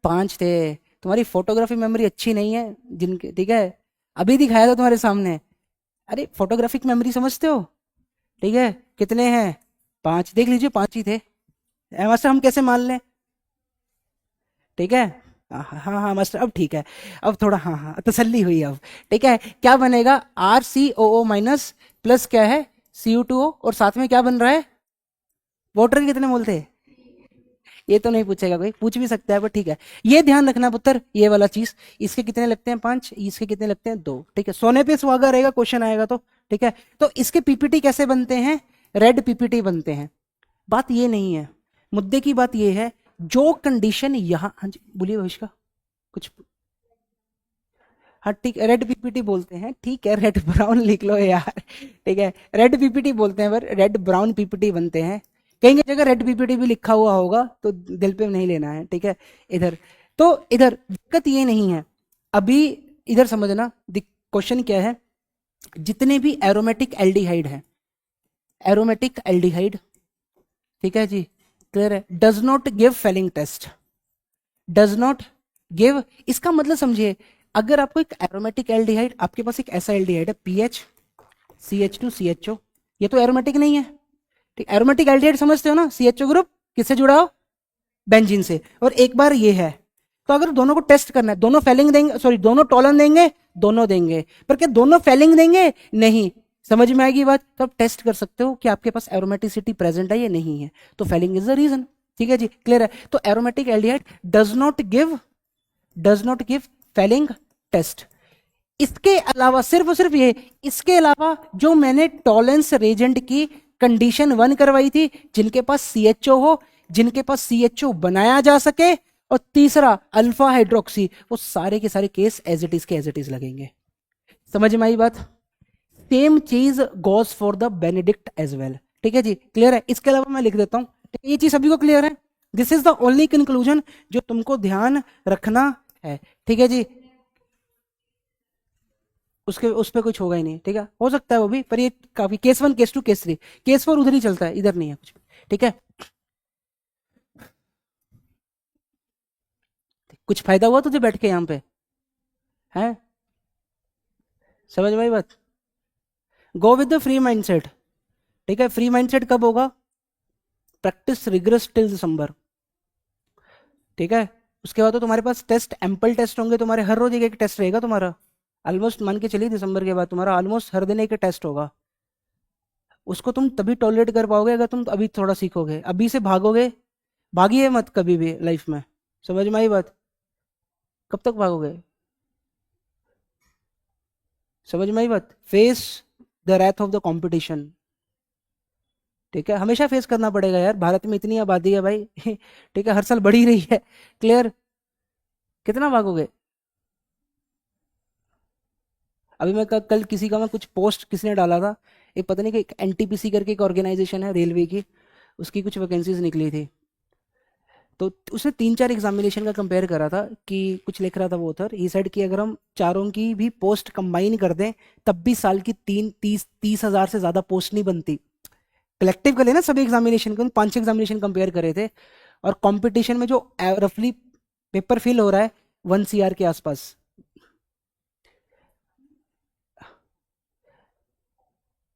5 थे। तुम्हारी फोटोग्राफी मेमोरी अच्छी नहीं है जिनके, ठीक है, अभी दिखाया था तुम्हारे सामने। अरे फोटोग्राफिक मेमोरी समझते हो? ठीक है, कितने हैं? 5, देख लीजिए 5 ही थे। मास्टर हम कैसे मान लें? ठीक है, हाँ हाँ हाँ मास्टर, अब ठीक है, अब थोड़ा हाँ हाँ तसल्ली हुई अब। ठीक है, क्या बनेगा, RCOO- प्लस क्या है, Cu2O, और साथ में क्या बन रहा है, वाटर के कितने मोल थे? ये तो नहीं पूछेगा कोई, पूछ भी सकता है पर ठीक है, ये ध्यान रखना पुत्र, ये वाला चीज। इसके कितने लगते हैं 5, इसके कितने लगते हैं 2। ठीक है, सोने पे सुहागा रहेगा, क्वेश्चन आएगा तो। ठीक है, तो इसके पीपीटी कैसे बनते हैं, रेड पीपीटी बनते हैं। बात ये नहीं है, मुद्दे की बात ये है, जो कंडीशन यहाँ, हाँ जी बोलिए भविष्य का कुछ। हाँ ठीक है, रेड पीपीटी बोलते हैं, ठीक है, रेड ब्राउन लिख लो यार। ठीक है, रेड पीपीटी बोलते हैं, पर रेड ब्राउन पीपीटी बनते हैं। कहीं की जगह रेड पीपीटी भी लिखा हुआ होगा तो दिल पे नहीं लेना है। ठीक है, इधर तो इधर दिक्कत ये नहीं है अभी, इधर समझना क्वेश्चन क्या है। जितने भी एरोमेटिक एल्डिहाइड हैं, एरोमेटिक एल्डिहाइड, ठीक है जी, क्लियर है, does not give Fehling test, does not give. इसका मतलब समझिए, अगर आपको एक एरोमेटिक एल्डिहाइड, आपके पास एक ऐसा एल्डिहाइड है PH CH2CHO, ये तो एरोमेटिक नहीं है। ठीक, एरोमेटिक एल्डिहाइड समझते हो ना, CHO ग्रुप किससे जुड़ा हो, बेंजीन से, और एक बार ये है। तो अगर दोनों को टेस्ट करना है, दोनों फेलिंग देंगे, सॉरी दोनों टॉलन देंगे, दोनों देंगे, पर क्या दोनों फेलिंग देंगे? नहीं। समझ में आएगी बात? तो आप टेस्ट कर सकते हो कि आपके पास एरोमेटिसिटी प्रेजेंट है या नहीं है, तो फेलिंग इज द रीजन। ठीक है जी, क्लियर है? तो aromatic aldehyde does not give Fehling test. इसके अलावा सिर्फ और सिर्फ ये, इसके अलावा जो मैंने टॉलेंस रेजेंट की कंडीशन 1 करवाई थी, जिनके पास CHO हो, जिनके पास CHO बनाया जा सके, और तीसरा अल्फा हाइड्रोक्सी, वो सारे के सारे केस एज इट इज के एज इट इज लगेंगे। समझ में आई बात? सेम चीज goes for the Benedict as well. ठीक है जी, क्लियर है? इसके अलावा मैं लिख देता हूं, ये चीज सभी को क्लियर है? This is the only conclusion जो तुमको ध्यान रखना है। ठीक है जी, उसके उस पर कुछ होगा ही नहीं। ठीक है, हो सकता है वो भी, पर ये काफी केस 1 केस 2 केस 3, केस 4 उधर ही चलता है, इधर नहीं है कुछ। ठीक है, कुछ फायदा हुआ तुझे बैठ के यहाँ पे? है, समझ में आई बात? Go with the free mindset. ठीक है, फ्री माइंडसेट कब होगा, प्रैक्टिस रिग्रेस टिल दिसंबर। ठीक है, उसके बाद तो तुम्हारे पास टेस्ट, एम्पल टेस्ट होंगे तुम्हारे, हर रोज एक एक टेस्ट रहेगा तुम्हारा। ऑलमोस्ट मान के चलिए दिसंबर के बाद तुम्हारा ऑलमोस्ट हर दिन एक टेस्ट होगा। उसको तुम तभी टॉलरेट कर पाओगे अगर तुम अभी थोड़ा सीखोगे। अभी से भागोगे, भागिए मत कभी भी लाइफ में। समझ में आई बात? कब तक भागोगे? समझ में आई बात? Face the wrath of the competition. ठीक है, हमेशा फेस करना पड़ेगा यार, भारत में इतनी आबादी है भाई। ठीक है, हर साल बढ़ ही रही है। क्लियर? कितना भागोगे? अभी मैं कल किसी का, मैं कुछ पोस्ट किसी ने डाला था, एक पता नहीं कि NTPC करके एक ऑर्गेनाइजेशन है रेलवे की, उसकी कुछ वैकेंसीज निकली थी। तो उसने 3-4 एग्जामिनेशन का कंपेयर करा था, कि कुछ लिख रहा था वो उधर, ये साइड की अगर हम चारों की भी पोस्ट कंबाइन कर दें तब भी साल की 30 हजार से ज्यादा पोस्ट नहीं बनती। कलेक्टिव कर लेना सभी एग्जामिनेशन को, 5-6 एग्जामिनेशन कंपेयर करे थे, और कंपटीशन में जो रफली पेपर फिल हो रहा है 1 CR के आसपास।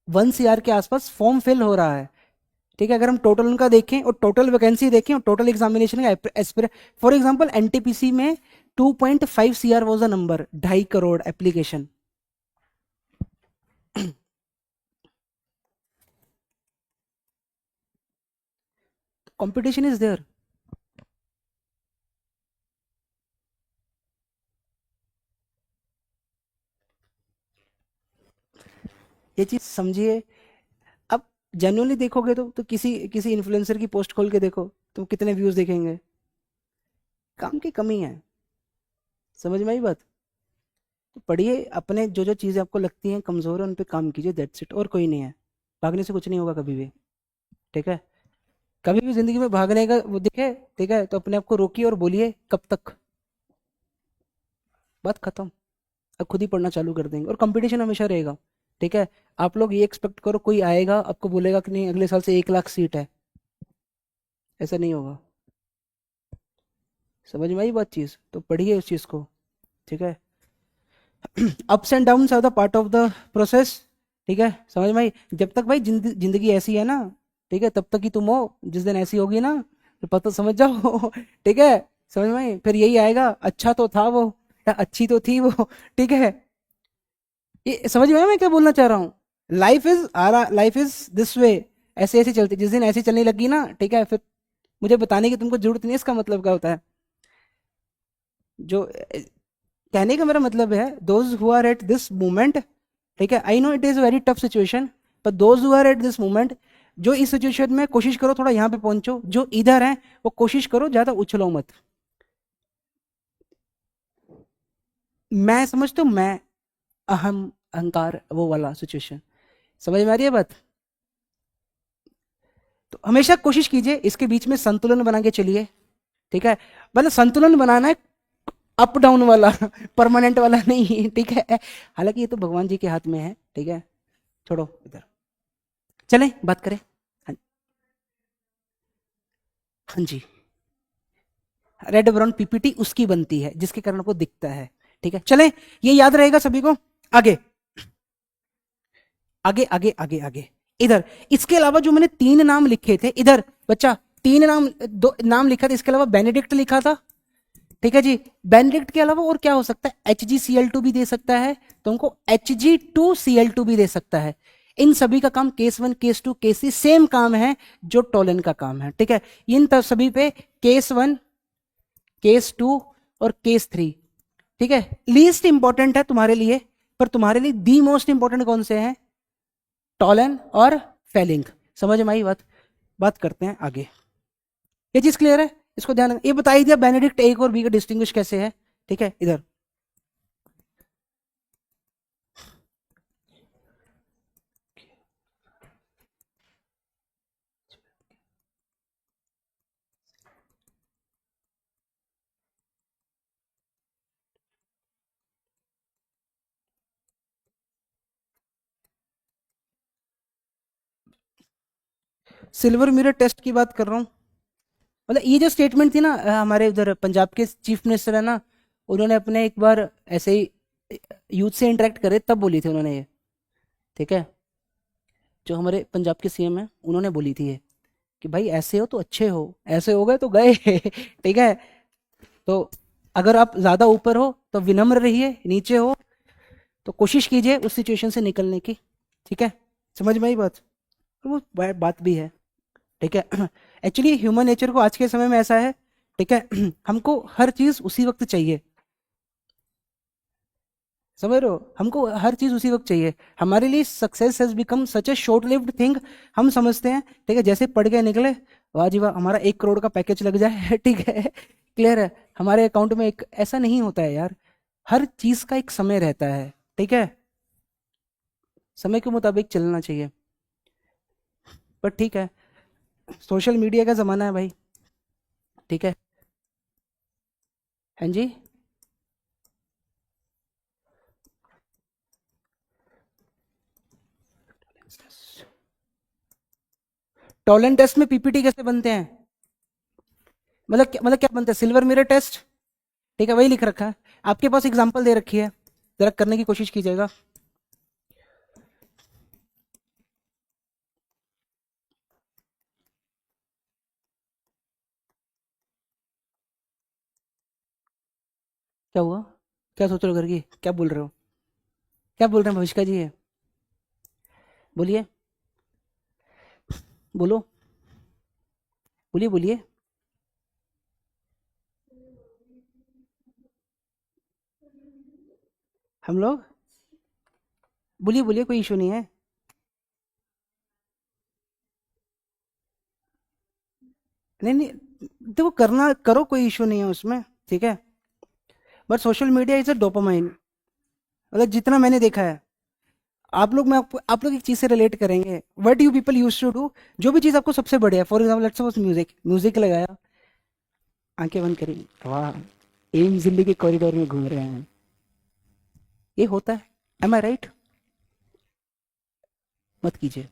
1 CR के आसपास फॉर्म फिल हो रहा है। ठीक है, अगर हम टोटल उनका देखें और टोटल वैकेंसी देखें और टोटल एग्जामिनेशन का एस्पिर, फॉर एग्जांपल NTPC में 2.5 CR was the number, 2.5 crore application. Competition is there. ये चीज समझिए। अब जेन्युइनली देखोगे तो किसी किसी इन्फ्लुएंसर की पोस्ट खोल के देखो, तो कितने व्यूज देखेंगे। काम की कमी है। समझ में आई बात। तो पढ़िए, अपने जो जो चीज़ें आपको लगती हैं कमज़ोर है उन पे काम कीजिए, दैट्स इट, और कोई नहीं है। भागने से कुछ नहीं होगा कभी भी। ठीक है। कभी भी ज़िंदगी में भागने का वो दिखे, ठीक है, तो अपने आप को रोकिए और बोलिए कब तक। बात खत्म। अब खुद ही पढ़ना चालू कर देंगे, और कंपटीशन हमेशा रहेगा। ठीक है। आप लोग ये एक्सपेक्ट करो कोई आएगा आपको बोलेगा कि नहीं अगले साल से 1 लाख सीट है, ऐसा नहीं होगा। समझ में आई बात चीज़, तो पढ़िए उस चीज़ को। ठीक है। Ups and downs are the part of the process. ठीक है, समझ में आई। जब तक भाई जिंदगी ऐसी है ना, ठीक है, तब तक ही तुम हो। जिस दिन ऐसी होगी ना, तो पता समझ जाओ। ठीक है। समझ में आई, फिर यही आएगा, अच्छा तो था वो, या अच्छी तो थी वो। ठीक है। ये समझ में आया मैं क्या बोलना चाह रहा हूँ। Life is this way. ऐसे ऐसे चलती, जिस दिन ऐसी चलने लगी ना, ठीक है, फिर मुझे बताने की तुमको जरूरत नहीं है इसका मतलब क्या होता है। जो कहने का मेरा मतलब है, those who are at this moment, ठीक है, I know it is very tough situation, पर those who are at this moment, जो इस सिचुएशन में, कोशिश करो थोड़ा यहाँ पे पहुंचो। जो इधर है वो कोशिश करो ज्यादा उछलो मत। मैं समझता हूँ, मैं अहम अहंकार वो वाला सिचुएशन। समझ में आ रही है बात। तो हमेशा कोशिश कीजिए इसके बीच में संतुलन बना के चलिए। ठीक है। मतलब संतुलन बनाना है, अप डाउन वाला, परमानेंट वाला नहीं। ठीक है। हालांकि ये तो भगवान जी के हाथ में है। ठीक है। छोड़ो इधर, चलें बात करें। हाँ, हाँ जी। रेड ब्राउन पीपीटी उसकी बनती है जिसके कारण आपको दिखता है। ठीक है, चलें, ये याद रहेगा सभी को। आगे आगे आगे आगे आगे, इधर। इसके अलावा जो मैंने 3 नाम लिखे थे इधर, बच्चा, 3 नाम, 2 नाम लिखा था इसके अलावा, बेनेडिक्ट लिखा था। ठीक है जी। बेनेडिक्ट के अलावा और क्या हो सकता है, HgCl2 भी दे सकता है, तुमको Hg2Cl2 भी दे सकता है। इन सभी का काम केस 1 केस 2 केस 3 सेम काम है जो टोलन का काम है। ठीक है। इन सभी पे केस 1 केस 2 और केस 3। ठीक है। लीस्ट इंपॉर्टेंट है तुम्हारे लिए, पर तुम्हारे लिए दी मोस्ट इंपॉर्टेंट कौन से हैं, टॉलन और फेलिंग। समझ में आई बात। बात करते हैं आगे। ये चीज क्लियर है, इसको ध्यान रखना। ये बताई दिया बेनेडिक्ट ए और बी का डिस्टिंग्विश कैसे है। ठीक है, इधर। सिल्वर मिरर टेस्ट की बात कर रहा हूँ। मतलब ये जो स्टेटमेंट थी ना, हमारे उधर पंजाब के चीफ मिनिस्टर है ना, उन्होंने अपने एक बार ऐसे ही यूथ से इंटरेक्ट करे तब बोली थी उन्होंने ये। ठीक है। जो हमारे पंजाब के सीएम है उन्होंने बोली थी ये, कि भाई ऐसे हो तो अच्छे हो, ऐसे हो गए तो गए। ठीक है। तो अगर आप ज्यादा ऊपर हो तो विनम्र रहिए, नीचे हो तो कोशिश कीजिए उस सिचुएशन से निकलने की। ठीक है। समझ में आई बात। और वो बात भी है। ठीक है। एक्चुअली ह्यूमन नेचर को आज के समय में ऐसा है, ठीक है, हमको हर चीज उसी वक्त चाहिए। समझ रहे हो, हमको हर चीज उसी वक्त चाहिए। हमारे लिए success has become such A short lived thing. हम समझते हैं, ठीक है, जैसे पढ़ के निकले, वाह जी वाह, हमारा 1 करोड़ का पैकेज लग जाए। ठीक है। क्लियर है। हमारे अकाउंट में एक ऐसा नहीं होता है यार। हर चीज का एक समय रहता है। ठीक है। समय के मुताबिक चलना चाहिए। पर ठीक है, सोशल मीडिया का जमाना है भाई। ठीक है। हाँ जी। टॉलन टेस्ट में पीपीटी कैसे बनते हैं, मतलब क्या बनता है, सिल्वर मिरर टेस्ट। ठीक है, वही लिख रखा है। आपके पास एग्जांपल दे रखी है, जरा करने की कोशिश कीजिएगा। क्या हुआ, क्या सोच रहे हो करके, क्या बोल रहे हो, क्या बोल रहे हैं भविष्का जी ये, बोलिए, बोलो, बोलिए बोलिए। हम लोग, बोलिए बोलिए, कोई इशू नहीं है। नहीं नहीं, देखो करना करो, कोई इशू नहीं है उसमें, ठीक है। But social media is a dopamine, मतलब जितना मैंने देखा है। आप लोग एक चीज से रिलेट करेंगे, what you people use to do. जो भी चीज आपको सबसे बढ़िया है, for example let's suppose music, music लगाया, आंखें बंद करी, वाह, एम दिल्ली के कॉरिडोर में घूम रहे हैं, ये होता है। एम आई राइट? मत कीजिए।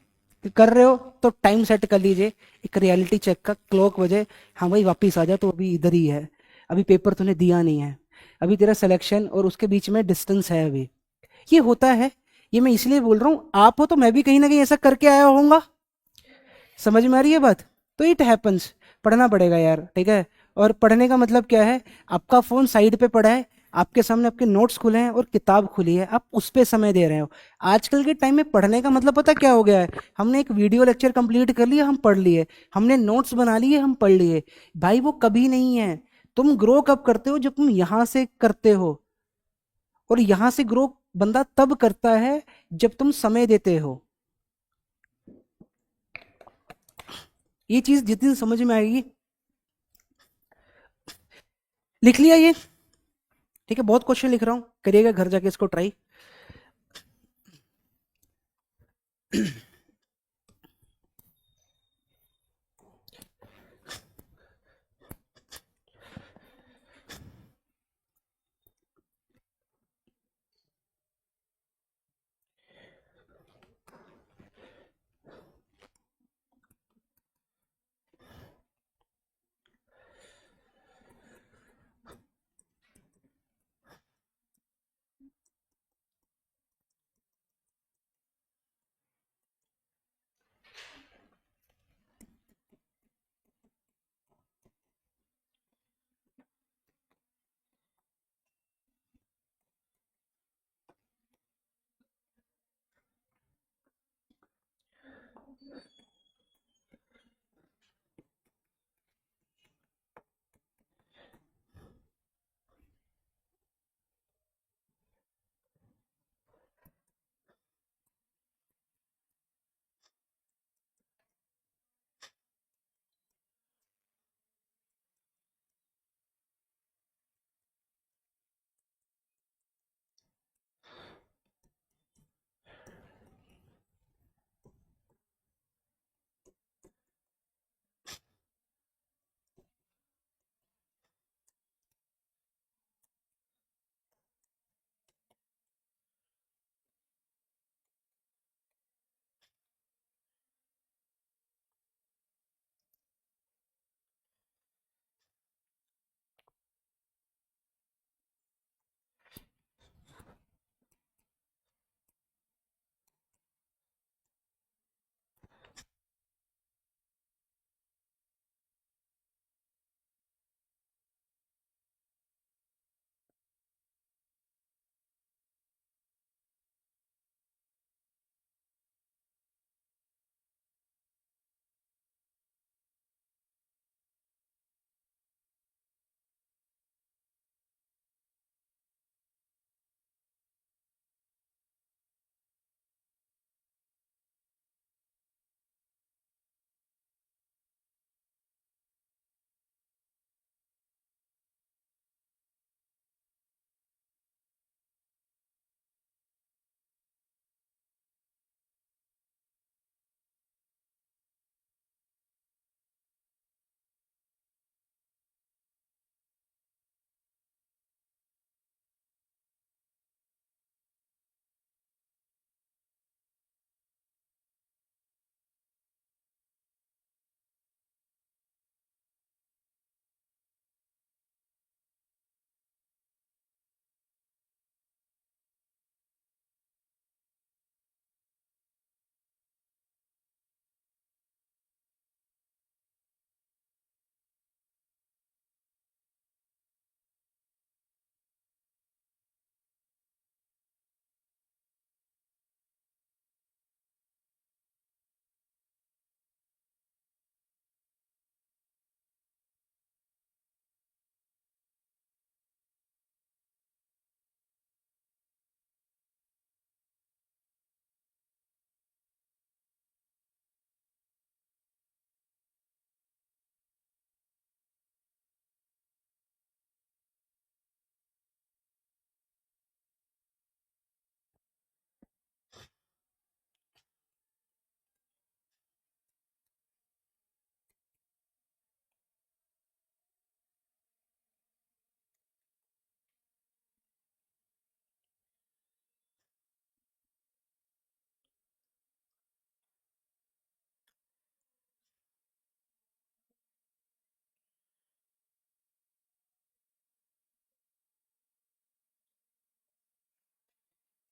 कर रहे हो तो टाइम सेट कर लीजिए, एक रियलिटी चेक का क्लॉक बजे, हाँ भाई वापिस आ जा, तो अभी इधर ही है, अभी पेपर तूने दिया नहीं है, अभी तेरा सिलेक्शन और उसके बीच में डिस्टेंस है अभी। ये होता है। ये मैं इसलिए बोल रहा हूँ, आप हो तो मैं भी कहीं ना कहीं ऐसा करके आया होऊंगा। समझ में आ रही है बात? तो इट हैपन्स, पढ़ना पड़ेगा यार, ठीक है। और पढ़ने का मतलब क्या है? आपका फोन साइड पे पड़ा है, आपके सामने आपके नोट्स खुले हैं और किताब खुली है, आप उस पे समय दे रहे हो। आजकल के टाइम में पढ़ने का मतलब पता क्या हो गया है? हमने एक वीडियो लेक्चर कंप्लीट कर लिया, हम पढ़ लिए। हमने नोट्स बना लिए, हम पढ़ लिए। भाई वो कभी नहीं है। तुम ग्रो कब करते हो? जब तुम यहां से करते हो। और यहां से ग्रो बंदा तब करता है जब तुम समय देते हो। ये चीज जितनी समझ में आएगी। लिख लिया ये? ठीक है, बहुत क्वेश्चन लिख रहा हूँ, करिएगा घर जाके इसको ट्राई।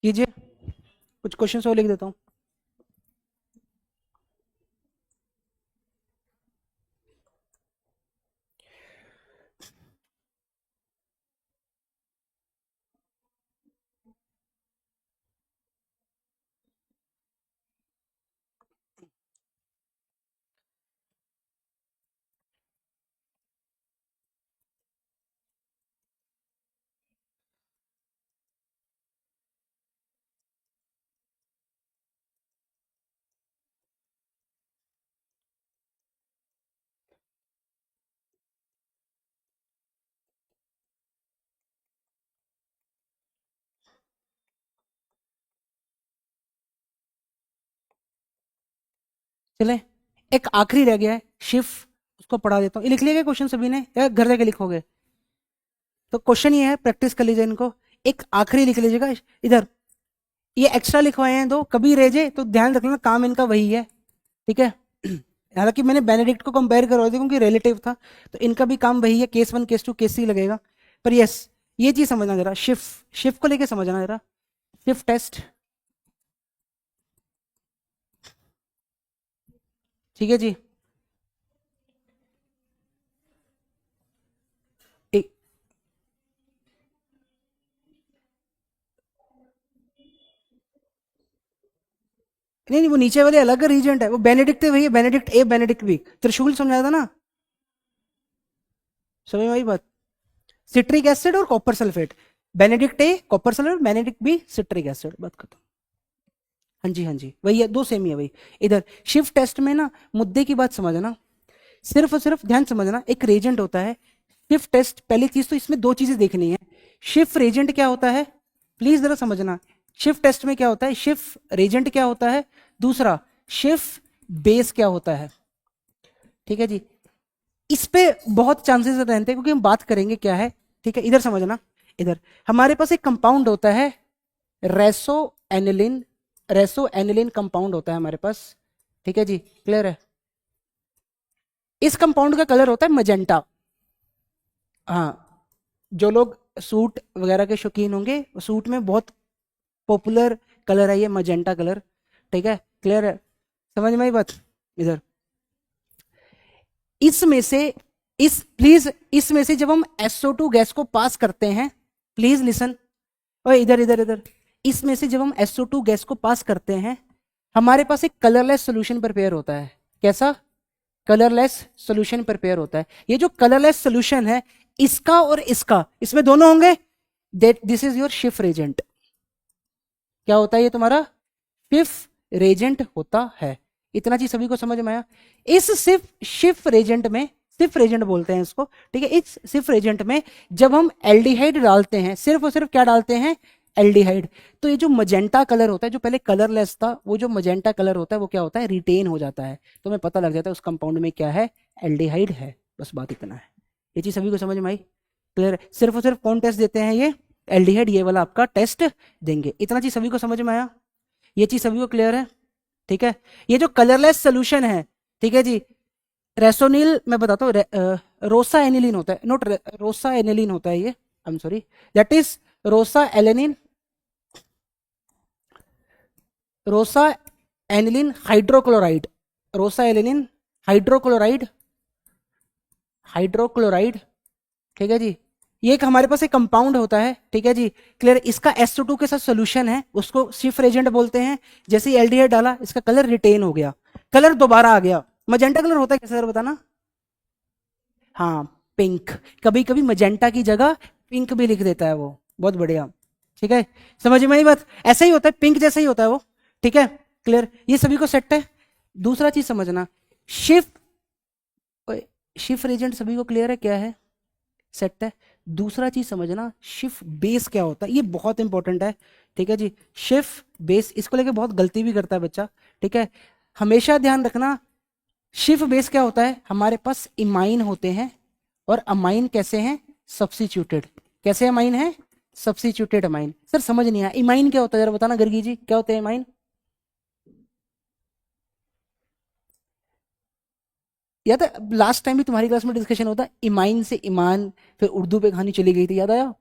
कीजिए, कुछ क्वेश्चन और लिख देता हूँ। चले, एक आखिरी रह गया है शिफ, उसको पढ़ा देता हूँ। ये लिख लिया क्वेश्चन सभी ने या घर जाके लिखोगे? तो क्वेश्चन ये है, प्रैक्टिस कर लीजिए इनको। एक आखिरी लिख लीजिएगा इधर, ये एक्स्ट्रा लिखवाए हैं दो, कभी रह जाए तो ध्यान रखना काम इनका वही है, ठीक है। हालांकि मैंने बेनेडिक्ट को कंपेयर करवा दिया क्योंकि रिलेटिव था, तो इनका भी काम वही है, केस 1 केस 2 केस 3 लगेगा। पर यस, ये चीज समझना जरा, शिफ्ट को लेके समझना जरा, शिफ्ट टेस्ट, ठीक है जी। एक, नहीं नहीं, वो नीचे वाले अलग रीजेंट है, वो बेनेडिक्ट है भैया, बेनेडिक्ट ए बेनेडिक्ट बी, त्रिशूल समझाया था ना, समझ में आई बात? सिट्रिक एसिड और copper sulphate, Benedict A copper sulphate, Benedict B citric acid, बात खत्म। हाँ जी हाँ जी, वही है, दो सेम ही है वही। इधर शिफ्ट टेस्ट में ना मुद्दे की बात समझना, सिर्फ और सिर्फ ध्यान समझना, एक रेजेंट होता है शिफ्ट टेस्ट। पहली चीज तो इसमें दो चीजें देखनी है, शिफ्ट रेजेंट क्या होता है, प्लीज जरा समझना। शिफ्ट टेस्ट में क्या होता है, शिफ्ट रेजेंट क्या होता है, दूसरा शिफ्ट बेस क्या होता है, ठीक है जी। इस पे बहुत चांसेस रहते हैं क्योंकि हम बात करेंगे क्या है, ठीक है। इधर समझना, इधर हमारे पास एक कंपाउंड होता है रेसो एनिलिन, रेसो एनिलिन कंपाउंड होता है हमारे पास, ठीक है जी, क्लियर है। इस कंपाउंड का कलर होता है मजेंटा। हाँ, जो लोग सूट वगैरह के शौकीन होंगे, सूट में बहुत पॉपुलर कलर है ये मजेंटा कलर, ठीक है, क्लियर है, समझ में आई बात? इधर इसमें से इस प्लीज इसमें से जब हम SO2 गैस को पास करते हैं, प्लीज लिसन, और इधर इधर इधर, इसमें से जब हम SO2 गैस को पास करते हैं, हमारे पास एक कलरलेस सॉल्यूशन प्रिपेयर होता है। कैसा? कलरलेस सॉल्यूशन प्रिपेयर होता है। ये जो कलरलेस सॉल्यूशन है, इसका और इसका, इसमें दोनों होंगे, दैट दिस इज योर शिफ्ट रेजेंट। क्या होता है ये तुम्हारा? शिफ्ट रेजेंट होता है। इतना चीज सभी को समझ में आया? इस सिर्फ शिफ्ट रेजेंट में, सिर्फ रेजेंट बोलते हैं इसको, ठीक है, इस सिर्फ रेजेंट में जब हम एल्डिहाइड डालते हैं, सिर्फ और सिर्फ क्या डालते हैं? एल्डिहाइड। तो ये जो मजेंटा कलर होता है, जो पहले कलरलेस था, वो जो मजेंटा कलर होता है वो क्या होता है? रिटेन हो जाता है। तो हमें पता लग जाता है उस कंपाउंड में क्या है? एल्डिहाइड है। बस बात इतना है। ये चीज सभी को समझ में आई? क्लियर? सिर्फ और सिर्फ कौन टेस्ट देते हैं? ये एल्डिहाइड, ये वाला आपका टेस्ट देंगे। इतना चीज सभी को समझ में आया? ये चीज सभी को क्लियर है? ठीक है। ये जो कलरलेस सोल्यूशन है, ठीक है जी, रेसोनिल, मैं बताता हूँ, रोसा एनिलीन होता है, नोट, रोसा एनिलीन होता है ये, I am sorry, that is rosaniline, rosaniline hydrochloride, rosaniline hydrochloride, hydrochloride, ठीक है जी। ये एक हमारे पास एक कंपाउंड होता है, ठीक है जी, क्लियर। इसका SO2 के साथ सोल्यूशन है, उसको शिफ्ट एजेंट बोलते हैं। जैसे ही एल्डिहाइड डाला, इसका कलर रिटेन हो गया, कलर दोबारा आ गया। मजेंटा कलर होता है कैसे सर, बताना? हाँ, पिंक। कभी कभी मजेंटा की जगह पिंक भी लिख देता है वो, बहुत बढ़िया, ठीक है। समझ में आई बात? ऐसा ही होता है, पिंक जैसा ही होता है वो, ठीक है, क्लियर। ये सभी को सेट है? दूसरा चीज समझना, शिफ्ट, शिफ्ट एजेंट सभी को क्लियर है क्या है? सेट है। दूसरा चीज समझना, शिफ्ट बेस क्या होता है, ये बहुत इंपॉर्टेंट है, ठीक है जी। शिफ्ट बेस, इसको लेके बहुत गलती भी करता है बच्चा, ठीक है। हमेशा ध्यान रखना, शिफ्ट बेस क्या होता है? हमारे पास इमाइन होते हैं, और अमाइन कैसे हैं? सब्स्टिट्यूटेड। कैसे अमाइन है? Substituted amine. सर समझ नहीं आया, इमाइन क्या होता है जरा बताना गर्गी जी, क्या होता है इमाइन? याद है लास्ट टाइम भी तुम्हारी क्लास में डिस्कशन होता, इमाइन से ईमान, फिर उर्दू पे कहानी चली गई थी, याद आया?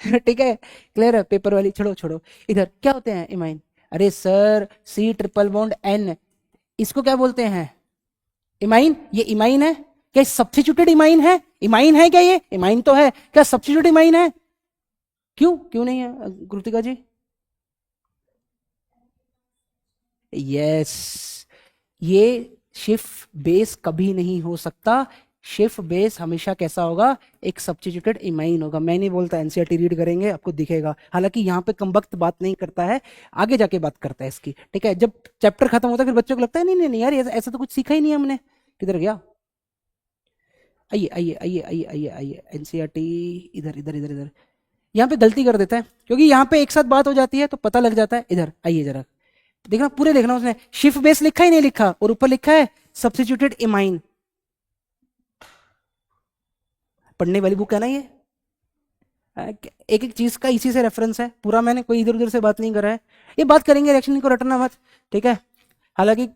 ठीक है, क्लियर है, पेपर वाली छोड़ो छोड़ो। इधर क्या होते हैं इमाइन? अरे sir, C triple bond N, इसको क्या बोलते हैं? इमाइन। ये इमाइन है क्या? सब्स्टिट्यूटेड इमाइन है? इमाइन है क्या? ये इमाइन तो है, क्या सब्स्टिट्यूट इमाइन है? क्यों क्यों नहीं है कृतिका जी? यस, ये शिफ्ट बेस कभी नहीं हो सकता। शिफ्ट बेस हमेशा कैसा होगा? एक सब्स्टिट्यूटेड इमाइन होगा। मैं नहीं बोलता, एनसीईआरटी रीड करेंगे आपको दिखेगा। हालांकि यहाँ पे कम वक्त बात नहीं करता है, आगे जाके बात करता है इसकी, ठीक है? जब चैप्टर खत्म होता है फिर बच्चों को लगता है नहीं नहीं नहीं यार, ऐसा तो कुछ सीखा ही नहीं हमने। किधर गया? आइए आइए आइए आइए आइए आइए, एनसीईआरटी, इधर इधर इधर इधर। यहाँ पे गलती कर देता है, क्योंकि यहाँ पे एक साथ बात हो जाती है तो पता लग जाता है। इधर आइए जरा, देखना पूरे देखना, उसने शिफ्ट बेस लिखा ही नहीं लिखा, और ऊपर लिखा है सब्स्टिट्यूटेड इमाइन। पढ़ने वाली बुक है ना ये? एक एक चीज का इसी से रेफरेंस है पूरा, मैंने कोई इधर उधर से बात नहीं करा है। ये बात करेंगे, रिएक्शन को रटना मत, ठीक है? हालांकि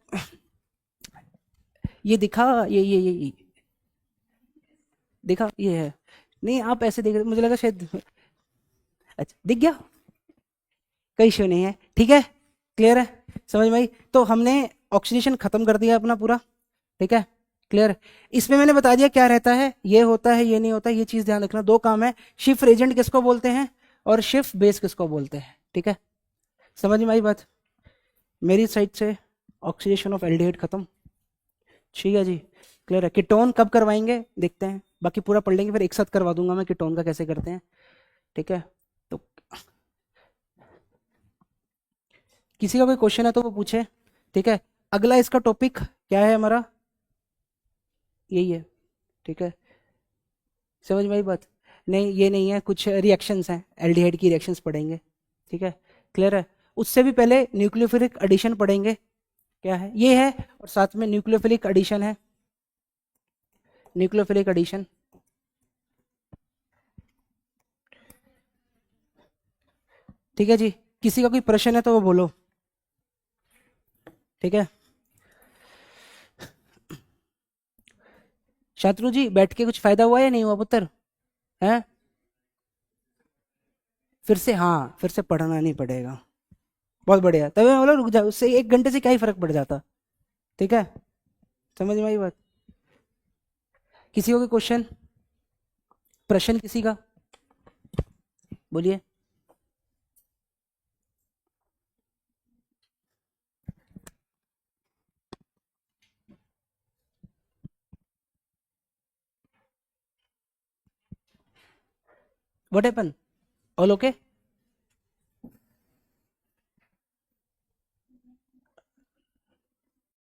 ये दिखा, ये देखा, ये है। नहीं आप ऐसे देख रहे, मुझे लगा शायद। अच्छा दिख गया, कोई इशू नहीं है, ठीक है, क्लियर है, समझ में आई? तो हमने ऑक्सीडेशन खत्म कर दिया अपना पूरा, ठीक है, क्लियर। इसमें मैंने बता दिया क्या रहता है, ये होता है, ये नहीं होता, ये चीज ध्यान रखना। दो काम है, शिफ्ट एजेंट किसको बोलते हैं और शिफ्ट बेस किसको बोलते हैं, ठीक है? समझ में आई बात? मेरी साइड से ऑक्सीडेशन ऑफ एल्डिहाइड खत्म, ठीक है जी, क्लियर है। कीटोन कब करवाएंगे देखते हैं, बाकी पूरा पढ़ लेंगे, फिर एक साथ करवा दूंगा मैं कीटोन का कैसे करते हैं, ठीक है? तो किसी का कोई क्वेश्चन है तो वो पूछे, ठीक है? अगला इसका टॉपिक क्या है हमारा? यही है, ठीक है, समझ में आई बात? नहीं ये नहीं है, कुछ रिएक्शंस हैं, एल्डिहाइड की रिएक्शंस पढ़ेंगे, ठीक है, क्लियर है? उससे भी पहले न्यूक्लियोफिलिक एडिशन पढ़ेंगे, क्या है ये है, और साथ में न्यूक्लियोफिलिक एडिशन है, न्यूक्लियोफिलिक एडिशन, ठीक है जी? किसी का कोई प्रश्न है तो वो बोलो, ठीक है? शात्रु जी बैठ के कुछ फायदा हुआ या नहीं हुआ पुत्र? है? फिर से, हाँ फिर से पढ़ना नहीं पड़ेगा, बहुत बढ़िया। तभी मैं बोला रुक जाओ, उससे 1 घंटे से क्या ही फर्क पड़ जाता, ठीक है? समझ में आई बात? किसी को कोई क्वेश्चन, प्रश्न किसी का? बोलिए। What happen? All okay?